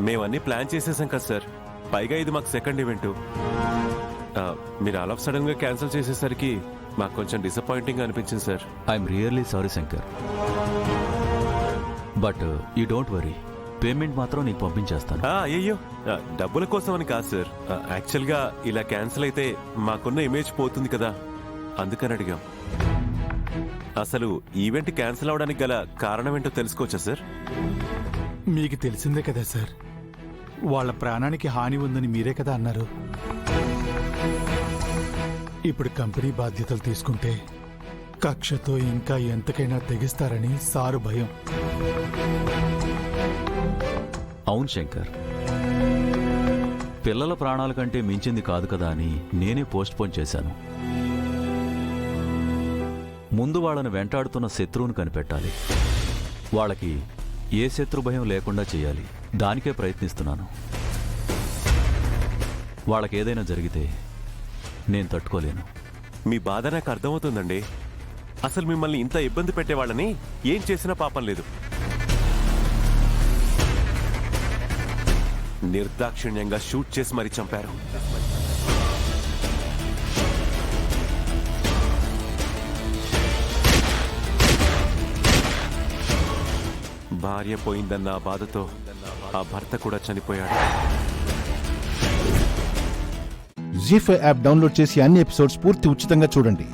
మేమన్నీ ప్లాన్ చేసేసాం కదా సార్. పైగా ఇది మాకు సెకండ్ ఈవెంట్. మీరు ఆల్ ఆఫ్ సడన్ గా క్యాన్సిల్ చేసేసరికి మాకు కొంచెం డిసప్పాయింటింగ్ అనిపించింది sir. I'm really sorry Shankar, but you don't worry, payment మాత్రం నీకు పంపించేస్తాను. అయ్యో, డబ్బుల కోసం అని కాదు సార్. యాక్చువల్గా ఇలా క్యాన్సిల్ అయితే మాకున్న ఇమేజ్ పోతుంది కదా, అందుకని అడిగాం. అసలు ఈవెంట్ క్యాన్సిల్ అవడానికి గల కారణం ఏంటో తెలుసుకోవచ్చా సార్? మీకు తెలిసిందే కదా సార్, వాళ్ళ ప్రాణానికి హాని ఉందని మీరే కదా అన్నారు. ఇప్పుడు కంపెనీ బాధ్యతలు తీసుకుంటే కక్షతో ఇంకా ఎంతకైనా తెగిస్తారని సారు భయం. అవును శంకర్, పిల్లల ప్రాణాల కంటే మించింది కాదు కదా అని నేనే పోస్ట్ పోన్ చేశాను. ముందు వాళ్ళని వెంటాడుతున్న శత్రువును కనిపెట్టాలి, వాళ్ళకి ఏ శత్రు భయం లేకుండా చేయాలి. దానికే ప్రయత్నిస్తున్నాను. వాళ్ళకేదైనా జరిగితే నేను తట్టుకోలేను. మీ బాధ నాకు అర్థమవుతుందండి. అసలు మిమ్మల్ని ఇంత ఇబ్బంది పెట్టేవాళ్ళని ఏం చేసినా పాపం లేదు. నిర్దాక్షిణ్యంగా షూట్ చేసి మరీ చంపారు. భార్య పోయిందన్న బాధతో ఆ భర్త కూడా చనిపోయాడు. జీ5 యాప్ డౌన్లోడ్ చేసి అన్ని ఎపిసోడ్స్ పూర్తి ఉచితంగా చూడండి.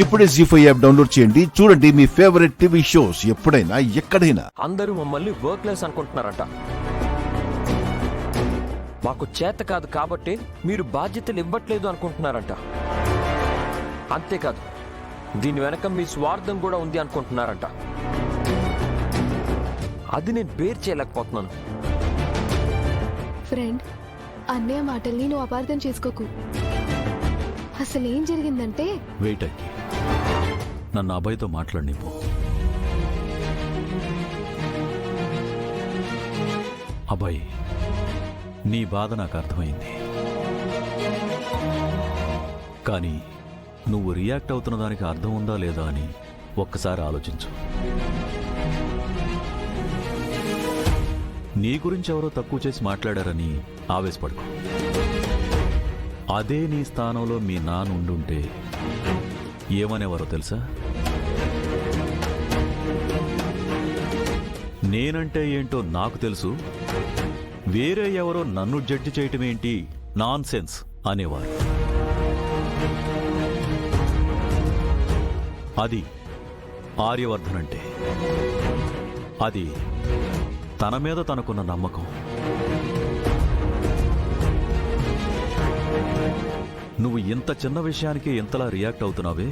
ఇప్పుడే జీ5 యాప్ డౌన్లోడ్ చేయండి. చూడండి మీ ఫేవరెట్ టీవీ షోస్ ఎప్పుడైనా ఎక్కడైనా. అందరూ మమ్మల్ని వర్క్లెస్ అనుకుంటున్నారంట. మాకు చేత కాదు కాబట్టి మీరు బాధ్యతలు ఇవ్వట్లేదు అనుకుంటున్నారంట. అంతేకాదు, దీని వెనక మీ స్వార్థం కూడా ఉంది అనుకుంటున్నారంట. అది నేను బేర్ చేయలేకపోతున్నాను. ఫ్రెండ్, అన్నయ్య మాటల్ని నువ్వు అపార్థం చేసుకోకు. అసలు ఏం జరిగిందంటే, వెయిట్ అయ్యి నన్ను అబ్బాయితో మాట్లాడినివ్వు. అబ్బాయి, నీ బాధ నాకు అర్థమైంది, కానీ నువ్వు రియాక్ట్ అవుతున్న దానికి అర్థం ఉందా లేదా అని ఒక్కసారి ఆలోచించు. నీ గురించి ఎవరో తక్కువ చేసి మాట్లాడారని ఆవేశపడుకో. అదే నీ స్థానంలో మీ నాన్న ఉండుంటే ఏమనేవారో తెలుసా? నేనంటే ఏంటో నాకు తెలుసు, వేరే ఎవరో నన్ను జడ్జి చేయటమేంటి, నాన్ సెన్స్ అనేవారు. అది ఆర్యవర్ధన్ అంటే. అది తన మీద తనకున్న నమ్మకం. నువ్వు ఇంత చిన్న విషయానికి ఇంతలా రియాక్ట్ అవుతున్నావే,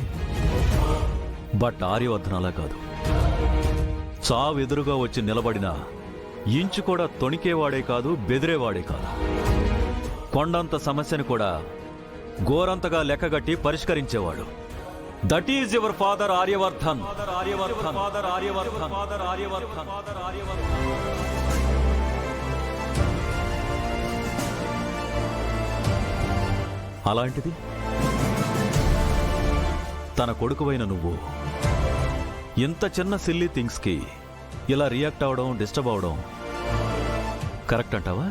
బట్ ఆర్యవర్ధన్ అలా కాదు. చావెదురుగా వచ్చి నిలబడినా ఇంచు కూడా తొణికేవాడే కాదు, బెదిరేవాడే కాదు. కొండంత సమస్యను కూడా ఘోరంతగా లెక్కగట్టి పరిష్కరించేవాడు. That is your father Aryavardhan. అలాంటిది తన కొడుకువైన నువ్వు ఇంత చిన్న సిల్లీ థింగ్స్కి ఇలా రియాక్ట్ అవడం, డిస్టర్బ్ అవడం కరెక్ట్ అంటావా?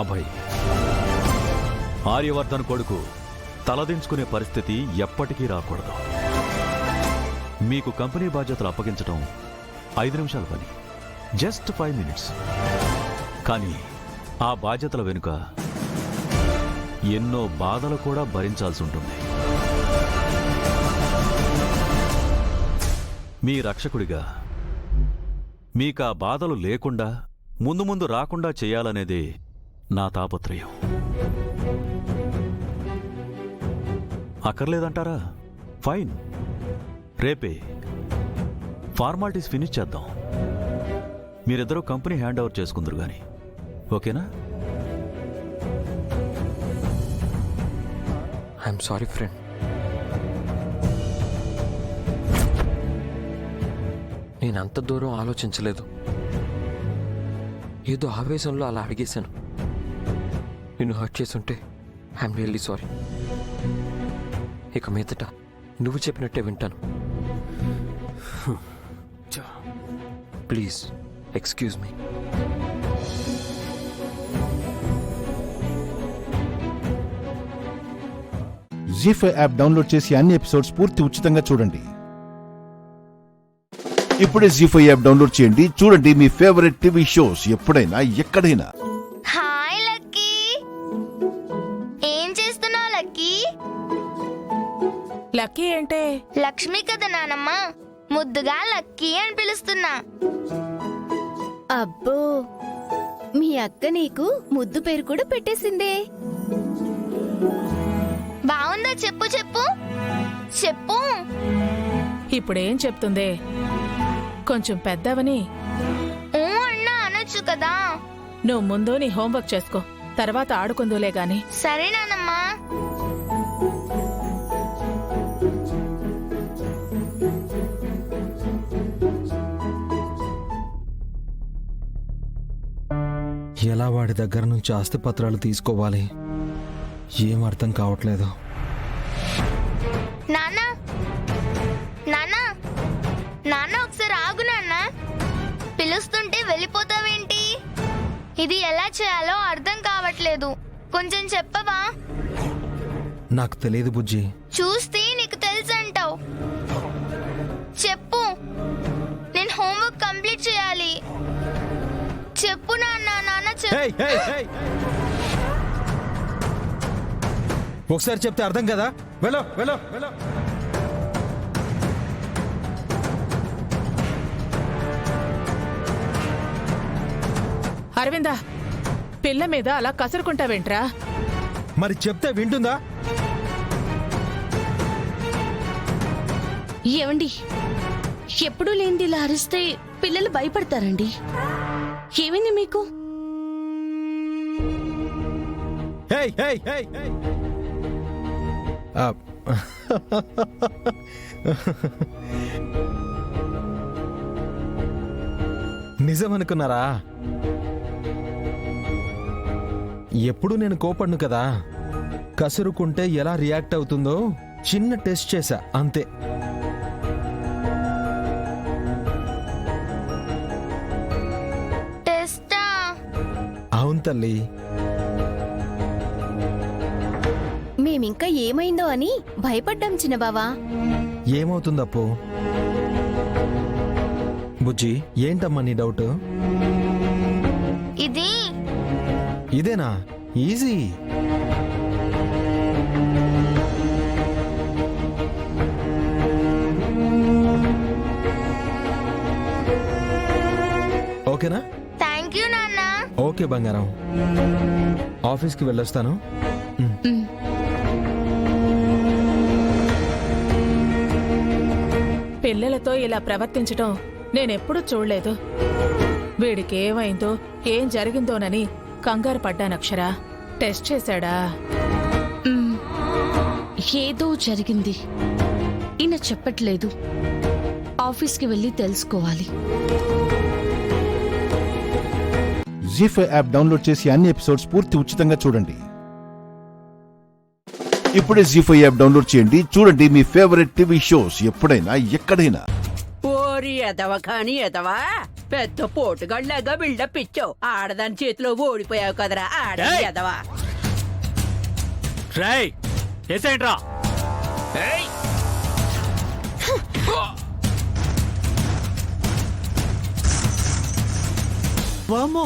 అభయ్, ఆర్యవర్ధన్ కొడుకు తలదించుకునే పరిస్థితి ఎప్పటికీ రాకూడదు. మీకు కంపెనీ బాధ్యతలు అప్పగించడం 5 నిమిషాల పని, జస్ట్ 5 minutes. కానీ ఆ బాధ్యతల వెనుక ఎన్నో బాధలు కూడా భరించాల్సి ఉంటుంది. మీ రక్షకుడిగా మీకా బాధలు లేకుండా ముందు ముందు రాకుండా చేయాలనేదే నా తాపత్రయం. అక్కర్లేదంటారా? ఫైన్, రేపే ఫార్మాలిటీస్ ఫినిష్ చేద్దాం. మీరిద్దరూ కంపెనీ హ్యాండ్ ఓవర్ చేసుకుందరు గాని, ఓకేనా? I'm sorry friend. నేను అంత దూరం ఆలోచించలేదు. ఏదో ఆవేశంలో అలా అడిగేశాను. నిన్ను హర్ట్ చేసుంటే ఐఎమ్ రియల్లీ సారీ. ఇక మీదట నువ్వు చెప్పినట్టే వింటాను. Please excuse me. Zee5 app download చేసి అన్ని ఎపిసోడ్స్ పూర్తి ఉచితంగా చూడండి. ఇప్పుడే జీ5 యాప్ డౌన్లోడ్ చేయండి. చూడండి మీ ఫేవరెట్ టీవీ షోస్ ఎప్పుడైనా ఎక్కడైనా. హాయ్ లక్కీ, ఏం చేస్తున్నావు లక్కీ? లక్కీ అంటే లక్ష్మి కదా నానమ్మ, ముద్దుగా లక్కీ అని పిలుస్తున్నా. అబ్బో, మీ అక్క నీకు ముద్దు పేరు కూడా పెట్టేసిందే. బాగుందా? చెప్పు చెప్పు చెప్పు. ఇప్పుడేం చెప్తుందే? కొంచెం పెద్దవని అన్నా అనొచ్చు కదా. నువ్వు ముందు నీ హోంవర్క్ చేసుకో, తర్వాత ఆడుకుందులే గాని. సరే నానమ్మా. ఎలా వాడి దగ్గర నుంచి ఆస్తిపత్రాలు తీసుకోవాలి, ఏం అర్థం కావట్లేదు. నాన్నా నాన్నా నాన్న, ఒకసారి ఆగు నాన్న. పిలుస్తుంటే వెళ్ళిపోతావేంటి? ఇది ఎలా చేయాలో అర్థం కావట్లేదు, కొంచెం చెప్పవా? నాకు తెలియదు బుజ్జి. చూస్తే నీకు తెలుసంటావు. చెప్పు, నేను హోంవర్క్ కంప్లీట్ చేయాలి. చెప్పు నాన్న. నాన్న చెప్పు. ఒకసారి చెప్తే అర్థం కదా. వెళ్ళు వెళ్ళు వెళ్ళు. అరవిందా, పిల్ల మీద అలా కసురుకుంటావేంట్రా? మరి చెప్తే వింటుందా? ఏమండి, ఎప్పుడూ లేనిది ఇలా అరిస్తే పిల్లలు భయపడతారండి. ఏమైంది మీకు? నిజం అనుకున్నారా? ఎప్పుడు నేను కోపడ్ను కదా. కసురుకుంటే ఎలా రియాక్ట్ అవుతుందో చిన్న టెస్ట్ చేశా అంతే. టెస్టా? అవును తల్లి. మేమింకా ఏమైందో అని భయపడ్డాం చిన్న బావా. ఏమవుతుందప్పు? బుజ్జి, ఏంటమ్మా నీ డౌట్? ఇది ఇదేనా? ఈజీ. ఓకేనా? థ్యాంక్ యూ నాన్న. ఓకే బంగారం, ఆఫీస్కి వెళ్ళొస్తాను. పిల్లలతో ఇలా ప్రవర్తించటం నేనెప్పుడూ చూడలేదు. వీడికి ఏమైందో ఏం జరిగిందోనని కంగారు పడ్డానక్షరా. టెస్ట్ చేశాడా? ఏదో జరిగింది, ఈయన చెప్పట్లేదు. ఆఫీస్కి వెళ్ళి తెలుసుకోవాలి. జీ5 యాప్ డౌన్లోడ్ చేసి అన్ని ఎపిసోడ్స్ పూర్తి ఉచితంగా చూడండి. ఇప్పుడే జీ5 యాప్ డౌన్లోడ్ చేయండి. చూడండి మీ ఫేవరెట్ టీవీ షోస్ ఎప్పుడైనా ఎక్కడైనా. ఓరి ఎదవ కాని ఎదవా, పెద్ద పోటుగాళ్ళగా బిల్డప్ ఇచ్చావు. ఆడదాని చేతిలో ఓడిపోయావు కదరా ఆడ ఎదవా. వామ్మో,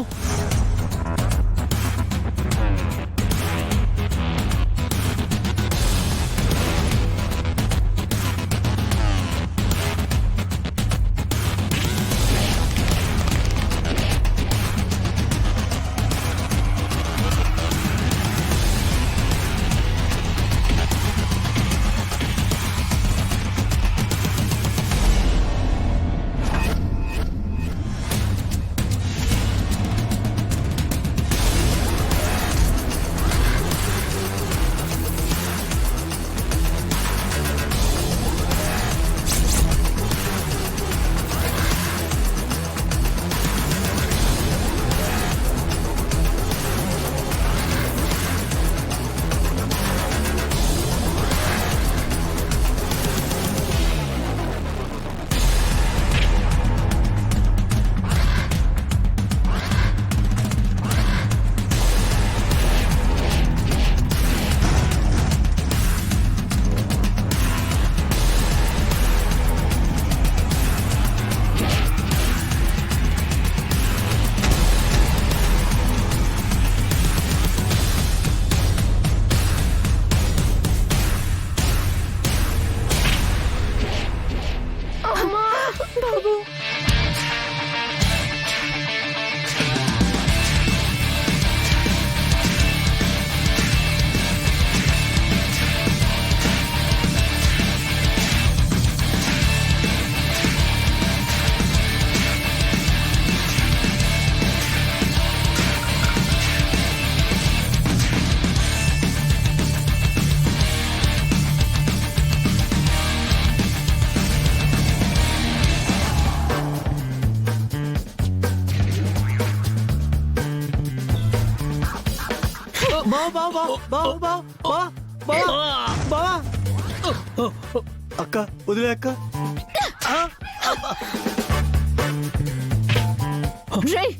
అక్క వదిలే అక్క. రేయ్!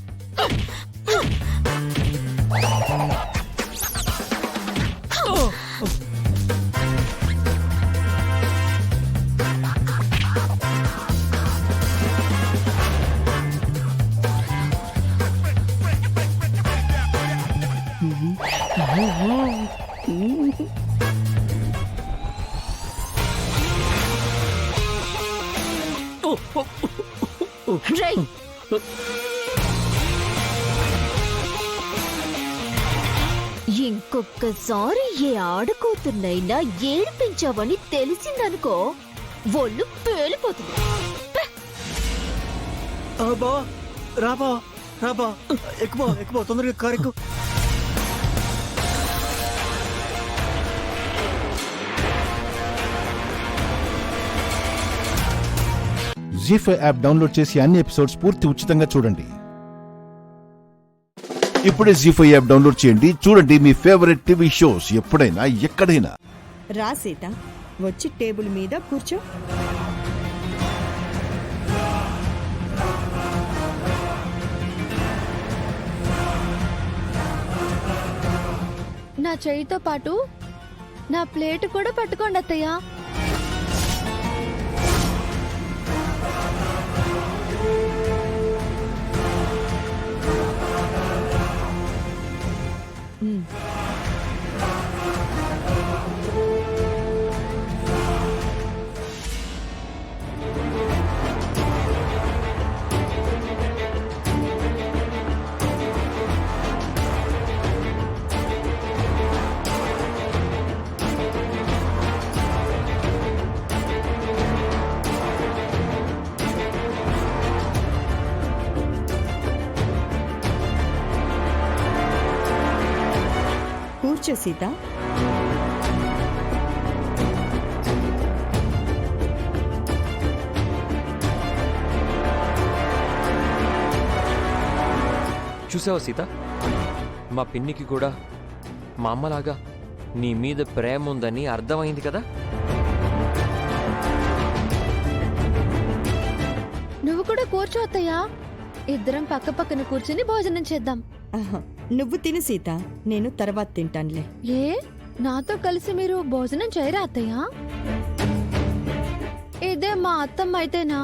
రేయ్! ఇంకొక్కసారి ఏ ఆడుకోతున్నైనా ఏడిపించావని తెలిసిందనుకో ఒళ్ళు పేలిపోతుంది. బావా రాబా రాబా, ఎక్కువ తొందరగా కారు ఎక్కు. జీ5 యాప్ డౌన్లోడ్ చేసి అన్ని ఎపిసోడ్స్ పూర్తి ఉచితంగా చూడండి. ఇప్పుడే జీ5 యాప్ డౌన్లోడ్ చేయండి. చూడండి మీ ఫేవరెట్ టీవీ షోస్ ఎప్పుడైనా ఎక్కడైనా. రా సీత, వచ్చి టేబుల్ మీద కూర్చో. నా చెయ్యితో పాటు నా ప్లేట్ కూడా పట్టుకోండి అత్తయ్య. కూర్చో సీత. చూసావా సీత, మా పిన్నికి కూడా మా అమ్మలాగా నీ మీద ప్రేమ ఉందని అర్థమైంది కదా. నువ్వు కూడా కూర్చో అత్తయ్య. ఇద్దరం పక్క పక్కన కూర్చుని భోజనం చేద్దాం. నువ్వు తిను సీత, నేను తర్వాత తింటానులే. ఏ, నాతో కలిసి మీరు భోజనం చేయరా అత్తయ్య? ఇదే మా అత్తమ్మ అయితేనా?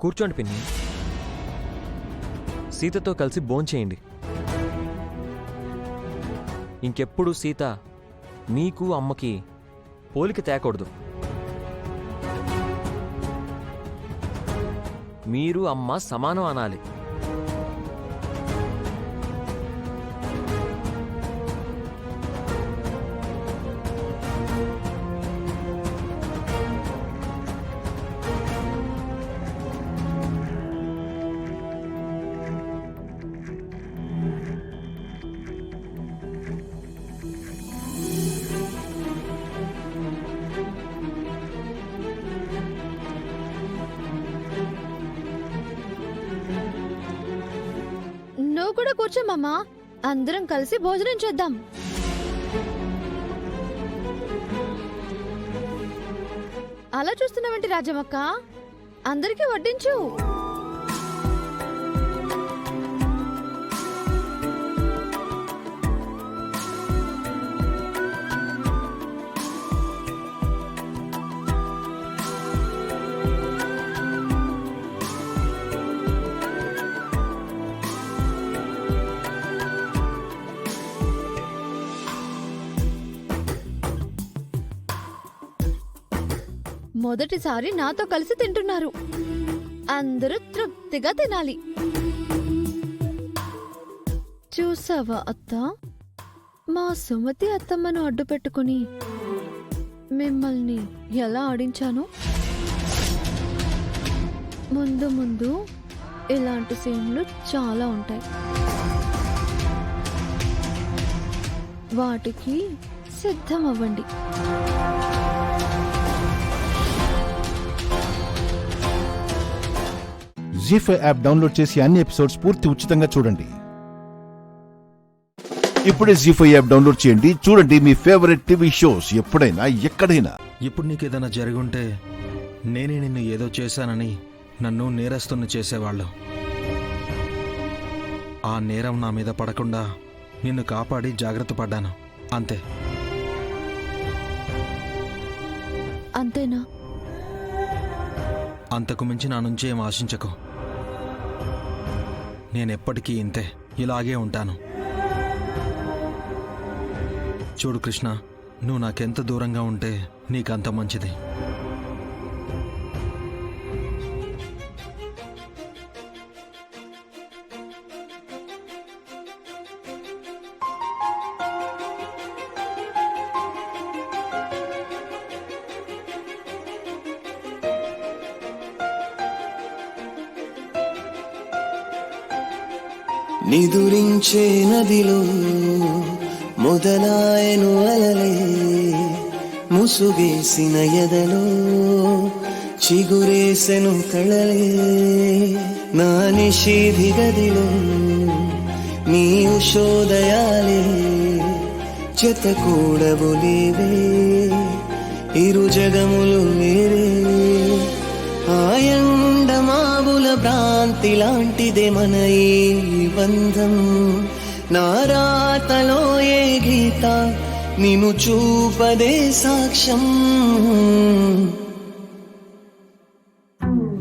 కూర్చోండి పిన్ని, సీతతో కలిసి భోంచేయండి. ఇంకెప్పుడు సీత నీకు అమ్మకి పోలిక తేకూడదు. మీరు అమ్మ సమానం అనాలి. నువ్వు కూడా కూర్చో మామా, అందరం కలిసి భోజనం చేద్దాం. అలా చూస్తున్నావేంటి రాజమక్క? అందరికీ వడ్డించు. మొదటిసారి నాతో కలిసి తింటున్నారు. అందరూ తృప్తిగా తినాలి. చూసావా అత్త, మా సుమతి అత్తమ్మను అడ్డు పెట్టుకుని మిమ్మల్ని ఎలా ఆడించాను? ముందు ముందు ఇలాంటి సీన్లు చాలా ఉంటాయి. వాటికి సిద్ధమవ్వండి. జీ5 యాప్ డౌన్లోడ్ చేసి అన్ని ఎపిసోడ్స్ పూర్తి ఉచితంగా చూడండి. ఇప్పుడే జీ5 యాప్ డౌన్లోడ్ చేయండి. చూడండి మీ ఫేవరెట్ టీవీ షోస్ ఎప్పుడైనా ఎక్కడైనా. ఇప్పుడు నీకేదైనా జరిగి ఉంటే నేనే నిన్ను ఏదో చేశానని నన్ను నేరస్తుని చేసేవాళ్ళు. ఆ నేరం నా మీద పడకుండా నిన్ను కాపాడి జాగ్రత్త పడ్డాను, అంతే. అంతేనా? అంతకు మించి నా నుంచి ఏం ఆశించకు. నేనెప్పటికీ ఇంతే, ఇలాగే ఉంటాను. చూడు కృష్ణ, నువ్వు నాకెంత దూరంగా ఉంటే నీకంత మంచిది. నిదురించే నదిలో మొదలాయను అలలే, ముసుగేసిన ఎదలో చిగురేసెను కళలే. నా నిషేధి గదిలో నీ ఉషోదయాలే, జత కూడబులేవే, ఇరు జగములు వేరే. ఆయండ మావుల భ్రాంతి లాంటిదే మన ఈ బంధం. నారాతలో ఏ గీత నిన్ను చూపదే సాక్ష్యం.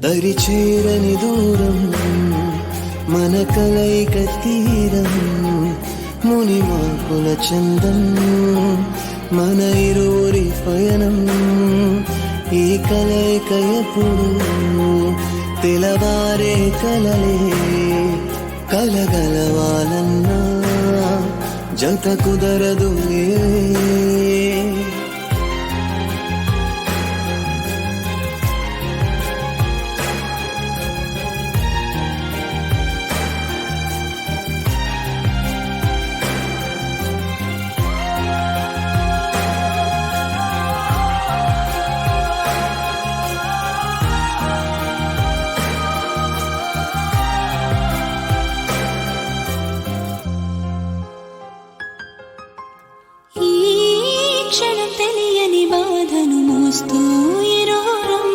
దరి చేరని దూరం మన కలయిక తీరం. ముని మాకుల చందం మన ఇరువురి పయనం. ఈ కలయిక ఎప్పుడు తెలవారే కలలే, కలగలవాలన్నా జత కుదరదు. తెలియని బాధను మోస్తూ ఇరోరం,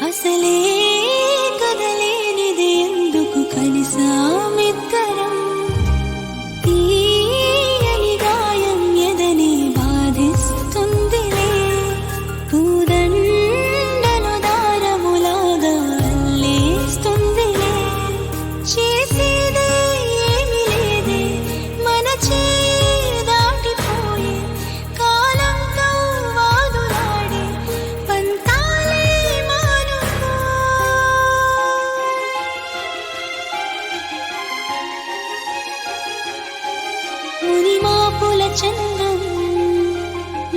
అసలే కదలేనిది ఎందుకు కలిసామిద్దరం. తీయని గాయం ఎదని బాధిస్తుందిలే, పూదండను దారములాగా అల్లేస్తుందిలే. చేసేదే ఏమి లేదే మన దాటిపోయే, కాలంతో వాదులాడే పంతాలే మానుకో. మునిమాపుల చందం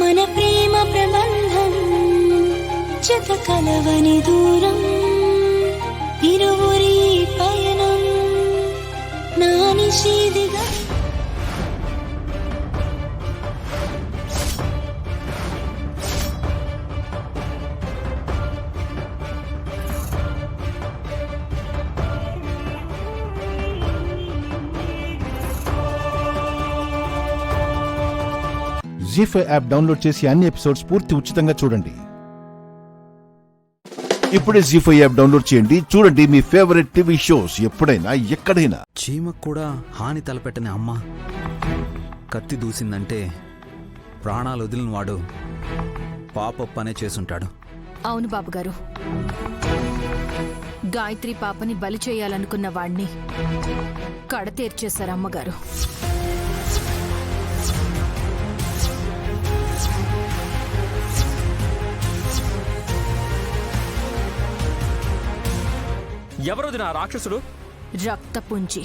మన ప్రేమ ప్రబంధం, జత కలవని దూరం ఇరువురి పయనం. నా నిషేధిగా జీ5 యాప్ డౌన్లోడ్ చేసి అన్ని ఎపిసోడ్స్ పూర్తి ఉచితంగా చూడండి. ఇప్పుడే జీ5 యాప్ డౌన్లోడ్ చేయండి. చూడండి మీ ఫేవరెట్ టీవీ షోస్ ఎప్పుడైనా ఎక్కడైనా. చీమకు కూడా హాని తలపెట్టని అమ్మ కత్తి దూసిందంటే ప్రాణాలు వదిలిన వాడు పాప పనే చేసుంటాడు. అవును బాబుగారు, గాయత్రి పాపని బలి చేయాలనుకున్న వాణ్ణి కడతీర్చేశారు అమ్మగారు. ఎవరోది నా రాక్షసుడు? రక్తపుంజి.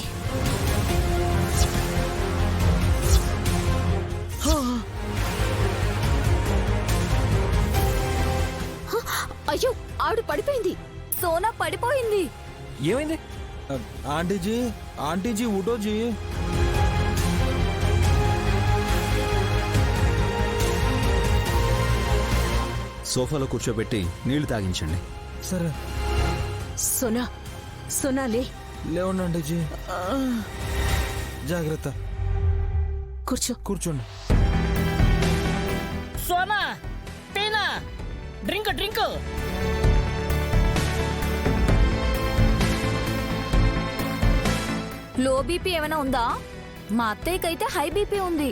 అయ్యో, ఆవిడ పడిపోయింది. సోనా పడిపోయింది. ఏమైంది? ఆంటీజీ, ఆంటీజీ ఉటోజీ. సోఫాలో కూర్చోబెట్టి నీళ్లు తాగించండి. సరే. సోనా, సోనాలే. లేవండి ఆంటీజీ, జాగ్రత్త. కూర్చోండి. సోనా టీనా డ్రింక్ డ్రింక్. లో బీపీ ఏమైనా ఉందా? మా అత్తయ్యకైతే హై బీపీ ఉంది.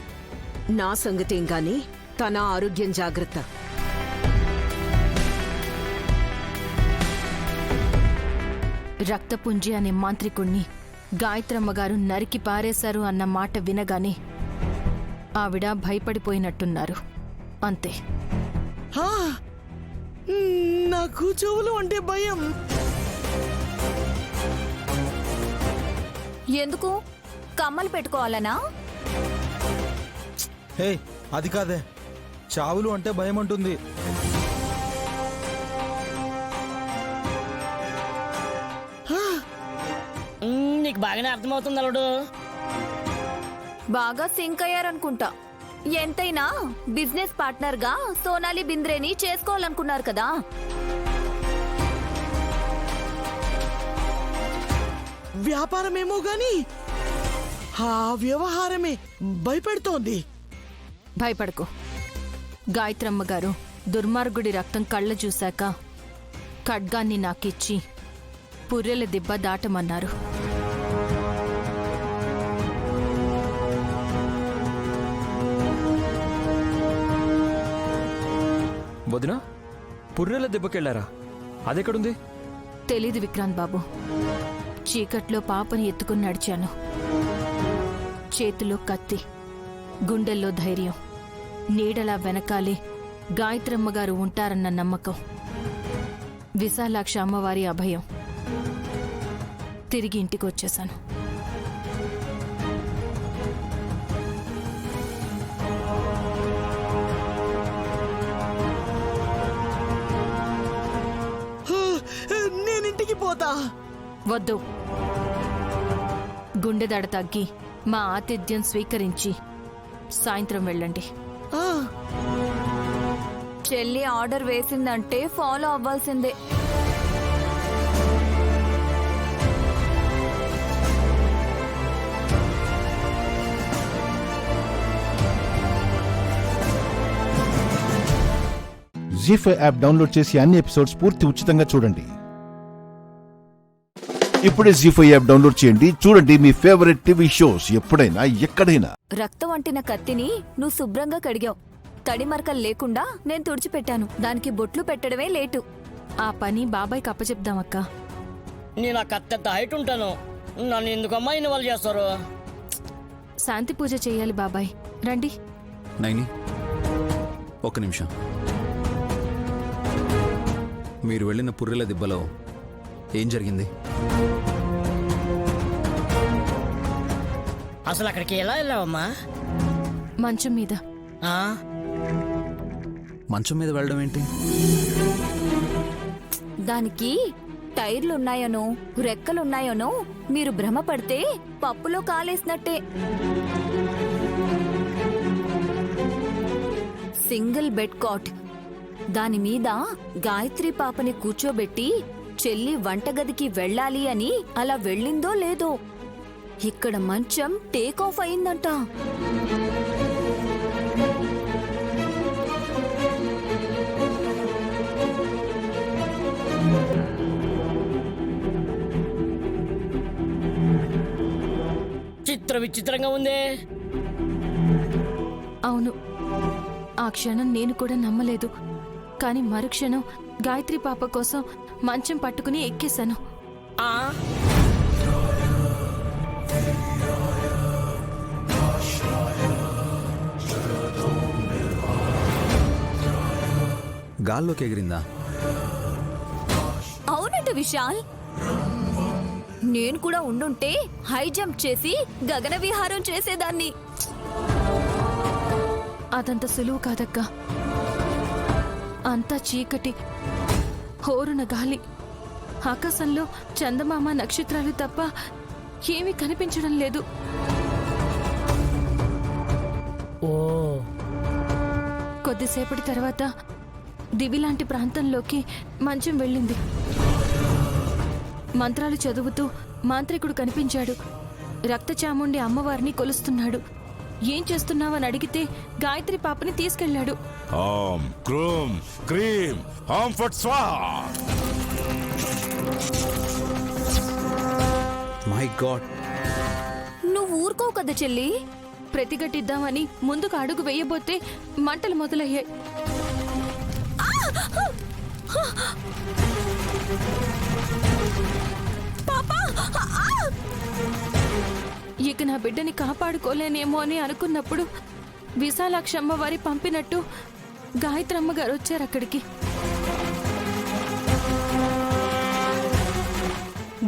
నా సంగతేం గాని తన ఆరోగ్యం జాగ్రత్త. రక్తపుంజి అనే మాంత్రికుణ్ణి గాయత్రమ్మ గారు నరికి పారేశారు అన్న మాట వినగానే ఆవిడ భయపడిపోయినట్టున్నారు. అంతే. నాకు చెవులు అంటే భయం. ఎందుకు? కమ్మలు పెట్టుకోవాలనా? హే, అది కాదే, చావులు అంటే భయం అంటుంది. నీకు బాగానే అర్థమవుతుంది అల్లుడు. బాగా సింక్ అయ్యారనుకుంటా. ఎంతైనా బిజినెస్ పార్ట్నర్ గా సోనాలి బింద్రేని చేసుకోవాలనుకున్నారు కదా. వ్యాపారమేమో గాని ఆ వ్యవహారమే భయపెడుతోంది. భయపడకు. గాయత్రమ్మ గారు దుర్మార్గుడి రక్తం కళ్ళ చూశాక ఖడ్గాన్ని నాకిచ్చి పుర్రెల దిబ్బ దాటమన్నారు. వదినా, పుర్రెల దెబ్బకెళ్లారా? అదెక్కడుంది? తెలీదు విక్రాంత్ బాబు. చీకట్లో పాపని ఎత్తుకుని నడిచాను. చేతిలో కత్తి, గుండెల్లో ధైర్యం, నీడలా వెనకాలే గాయత్రమ్మ గారు ఉంటారన్న నమ్మకం, విశాలాక్ష అమ్మవారి అభయం. తిరిగి ఇంటికొచ్చేశాను. నేనింటికి పోతా. వద్దు. గుండె దడ తగ్గి మా ఆతిథ్యం స్వీకరించి సాయంత్రం వెళ్ళండి. చెల్లి ఆర్డర్ వేసిందంటే ఫాలో అవ్వాల్సిందే. జీ5 యాప్ డౌన్లోడ్ చేసి అన్ని ఎపిసోడ్స్ పూర్తి ఉచితంగా చూడండి. ఇప్పుడే జీ5 యాప్ డౌన్లోడ్ చేయండి. చూడండి మీ ఫేవరెట్ టీవీ షోస్ ఎప్పుడైనా ఎక్కడైనా. రక్తం అంటిన కత్తిని నువ్వు శుభ్రంగా కడిగావు. తడి మరకలు లేకుండా నేను తుడిచిపెట్టాను. దానికి బొట్లు పెట్టడమే లేటు. ఆ పని బాబాయ్కి అప్పచెప్దామక్క. నేను ఆ కత్తెంత హైట్ ఉంటాను. నన్ను ఎందుకమ్మా ఇన్ని వాళ్ళు చేస్తారు? శాంతి పూజ చేయాలి బాబాయ్. రండి. నైని, ఒక్క నిమిషం. మీరు వెళ్ళిన పుర్రెల దిబ్బలో ఏం జరిగింది? అసలు అక్కడికి ఎలా వెళ్ళావమ్మా? మంచం మీద. మంచం మీద వెళ్ళడం ఏంటి? దానికి టైర్లున్నాయనో రెక్కలున్నాయనో మీరు భ్రమపడితే పప్పులో కాలేసినట్టే. Single bed cot. దాని మీద గాయత్రి పాపని కూర్చోబెట్టి చెల్లి వంటగదికి వెళ్ళాలి అని అలా వెళ్ళిందో లేదో ఇక్కడ మంచం టేక్ ఆఫ్ అయిందంట. విచిత్రంగా ఉందే. అవును, ఆ క్షణం నేను కూడా నమ్మలేదు. కానీ మరుక్షణం గాయత్రి పాప కోసం మంచం పట్టుకుని ఎక్కేశాను. గాల్లోకి ఎగిరిందా? అవునంట విశాల్. నేను కూడా ఉండుంటే హై జంప్ చేసి గగన విహారం చేసేదాన్ని. అదంత సులువు కాదక్కా. అంతా చీకటి, హోరున గాలి, ఆకాశంలో చందమామ నక్షత్రాలు తప్ప ఏమీ కనిపించడం లేదు. కొద్దిసేపటి తర్వాత దివిలాంటి ప్రాంతంలోకి మంచం వెళ్ళింది. మంత్రాలు చదువుతూ మాంత్రికుడు కనిపించాడు. రక్తచాముండి అమ్మవారిని కొలుస్తున్నాడు. ఏం చేస్తున్నావని అడిగితే గాయత్రి పాపని తీసుకెళ్ళాడు. ఓం క్రూం క్రీం ఓం ఫట్ స్వాహా. మై గాడ్, నువ్వు ఊరుకో కదా చెల్లి. ప్రతిఘటిద్దామని ముందుకు అడుగు వేయబోతే మంటలు మొదలయ్యాయి. ఇక నా బిడ్డని కాపాడుకోలేనేమో అని అనుకున్నప్పుడు విశాలాక్షమ్మ వారి పంపినట్టు గాయత్రమ్మ గారు వచ్చారు అక్కడికి.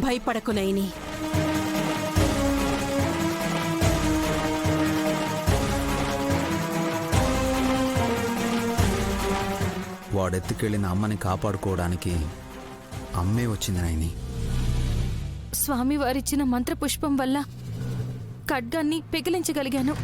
భయపడకు నైని. వాడెత్తుకెళ్ళిన అమ్మని కాపాడుకోవడానికి అమ్మే వచ్చింది నైని. స్వామి వారిచ్చిన మంత్రపుష్పం వల్ల ఖడ్గాన్ని పెకిలించగలిగాను.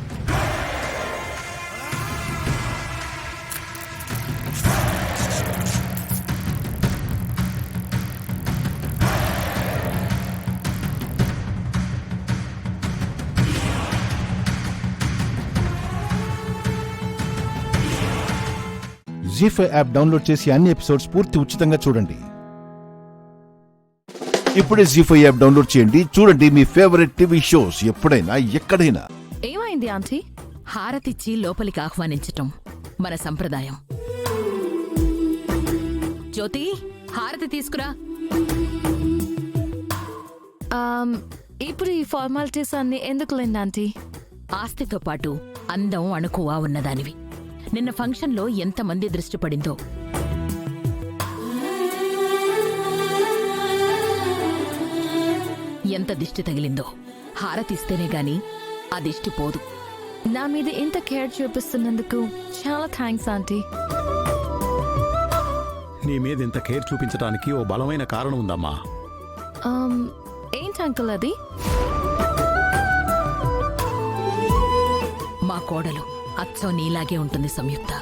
జీ5 యాప్ డౌన్లోడ్ చేసి అన్ని ఎపిసోడ్స్ పూర్తి ఉచితంగా చూడండి. ఇప్పుడే జీ5 యాప్ డౌన్లోడ్ చేయండి. చూడండి మీ ఫేవరెట్ టీవీ షోస్ ఎప్పుడైనా ఎక్కడైనా. ఏమైంది ఆంటీ? హారతిచ్చి లోపలికి ఆహ్వానించటం మన సంప్రదాయం. జ్యోతి, హారతి తీసుకురా. ఇప్పుడు ఈ ఫార్మాలిటీస్ అన్ని ఎందుకులేండి ఆంటీ? ఆస్తితో పాటు అందం అణుకువ ఉన్నదానివి. నిన్న ఫంక్షన్లో ఎంతమంది దృష్టి పడిందో. ఎంత దిష్టి తగిలిందో. హారతిస్తేనే గాని ఆ దిష్టి పోదు. నా మీద ఇంత కేర్ చూపిస్తున్నందుకు చాలా థ్యాంక్స్ ఆంటీ. నీ మీద ఇంత కేర్ చూపించడానికి ఓ బలమైన కారణం ఉందమ్మా. ఏంటి అంకుల్ అది? మా కోడలు అచ్చం నీలాగే ఉంటుంది సంయుక్త.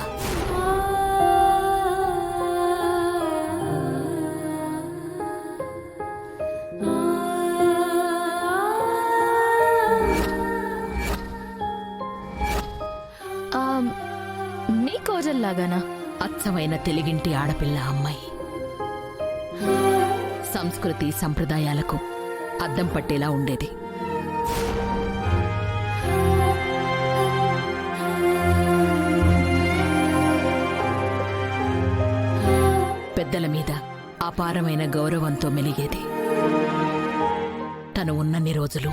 నీ కోడల్లాగానా? అచ్చమైన తెలుగింటి ఆడపిల్ల అమ్మాయి. సంస్కృతి సంప్రదాయాలకు అద్దం పట్టేలా ఉండేది. పెద్దల మీద అపారమైన గౌరవంతో మెలిగేది. తను ఉన్నన్ని రోజులు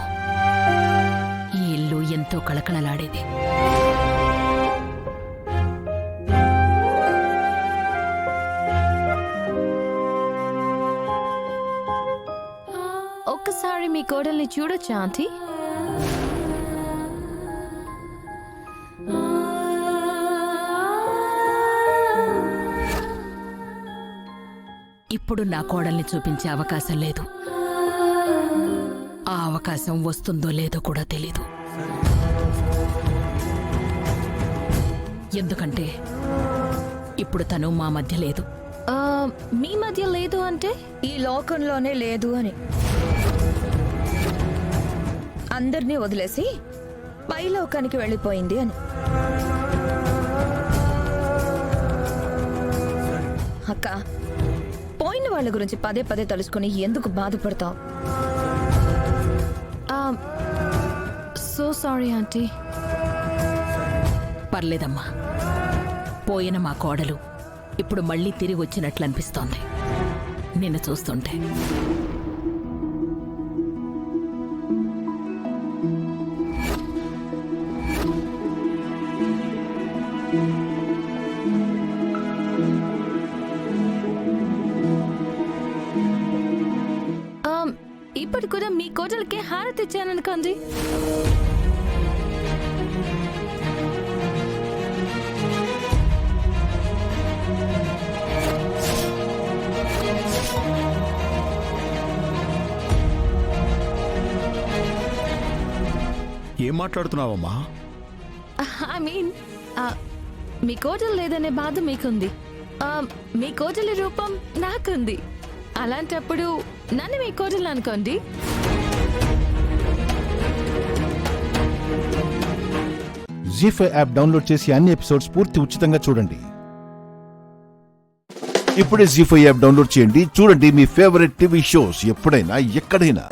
ఈ ఇల్లు ఎంతో కళకళలాడేది. ఒక్కసారి మీ కోడల్ని చూడొచ్చా ఆంటీ? ఇప్పుడు నా కోడల్ని చూపించే అవకాశం లేదు. ఆ అవకాశం వస్తుందో లేదో కూడా తెలీదు. ఎందుకంటే ఇప్పుడు తను మా మధ్య లేదు. మీ మధ్య లేదు అంటే? ఈ లోకంలోనే లేదు అని. అందర్నీ వదిలేసి పై లోకానికి వెళ్ళిపోయింది అని. అక్క, పోయిన వాళ్ళ గురించి పదే పదే తలుసుకుని ఎందుకు బాధపడతావు? So sorry aunty. పర్లేదమ్మా. పోయిన మా కోడలు ఇప్పుడు మళ్ళీ తిరిగి వచ్చినట్లు అనిపిస్తోంది నిన్ను చూస్తుంటే. ఇప్పుడు కూడా మీ కోడలకే హారతి ఇచ్చాననుకోండి. ఏం మాట్లాడుతున్నావమ్మా? ఐ మీన్ మీ కోడలు లేదనే బాధ మీకుంది, మీ కోడలి రూపం నాకుంది. అలాంటప్పుడు నన్ను మీ కోడలు అనుకోండి. జీ5 యాప్ డౌన్లోడ్ చేసి అన్ని ఎపిసోడ్స్ పూర్తి ఉచితంగా చూడండి. ఇప్పుడే జీ5 యాప్ డౌన్లోడ్ చేయండి. చూడండి మీ ఫేవరెట్ టీవీ షోస్ ఎప్పుడైనా ఎక్కడైనా.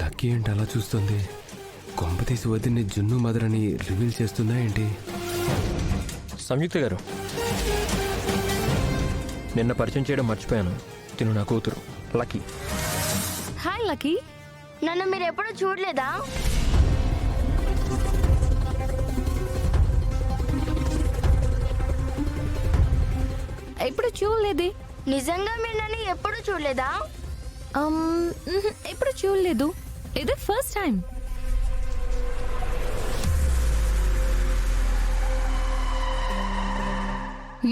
లక్కీ ఏంటి అలా చూస్తుంది? కొంప తీసి వదిన్ని జున్ను మదరని రివీల్ చేస్తుందా ఏంటి? సంయుక్త గారు, నిన్న పరిచయం చేయడం మర్చిపోయాను. తిను నా కూతురు లక్కీ. Hi lucky. నన్ను మీరు ఎప్పుడూ చూడలేదా? ఎప్పుడు చూడలేదే. నిజంగా మీరు నన్ను ఎప్పుడూ చూడలేదా? ఎప్పుడు చూడలేదు. ఇదే ఫస్ట్ టైం.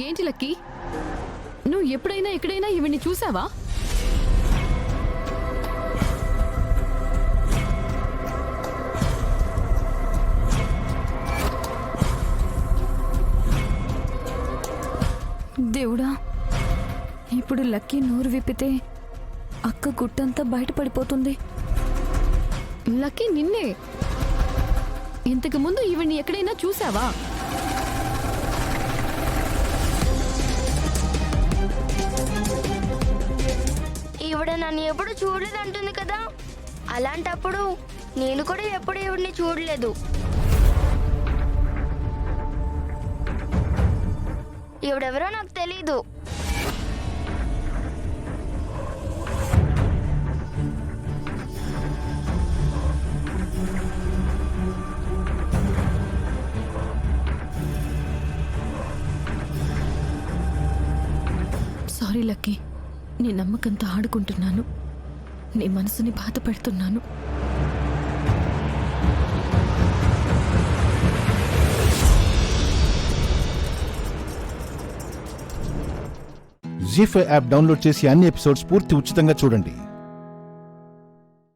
ఏంటి లక్కీ, నువ్వు ఎప్పుడైనా ఎక్కడైనా ఇవన్నీ చూసావా? దేవుడా, ఇప్పుడు లక్కీ నోరు విప్పితే అక్క గుట్టంతా బయటపడిపోతుంది. లక్కీ నిన్నే. ఇంతకు ముందు ఇవన్నీ ఎక్కడైనా చూసావా? ఈవిడ నన్ను ఎప్పుడు చూడలేదంటుంది కదా, అలాంటప్పుడు నేను కూడా ఎప్పుడు ఈవిడ్ని చూడలేదు. ఈవిడెవరో నాకు తెలీదు. సారీ లక్కీ, నీ నమ్మకంతో ఆడుకుంటున్నాను. నీ మనసుని బాధ పెడుతున్నాను. జీ5 యాప్ డౌన్లోడ్ చేసి అన్ని ఎపిసోడ్స్ పూర్తి ఉచితంగా చూడండి.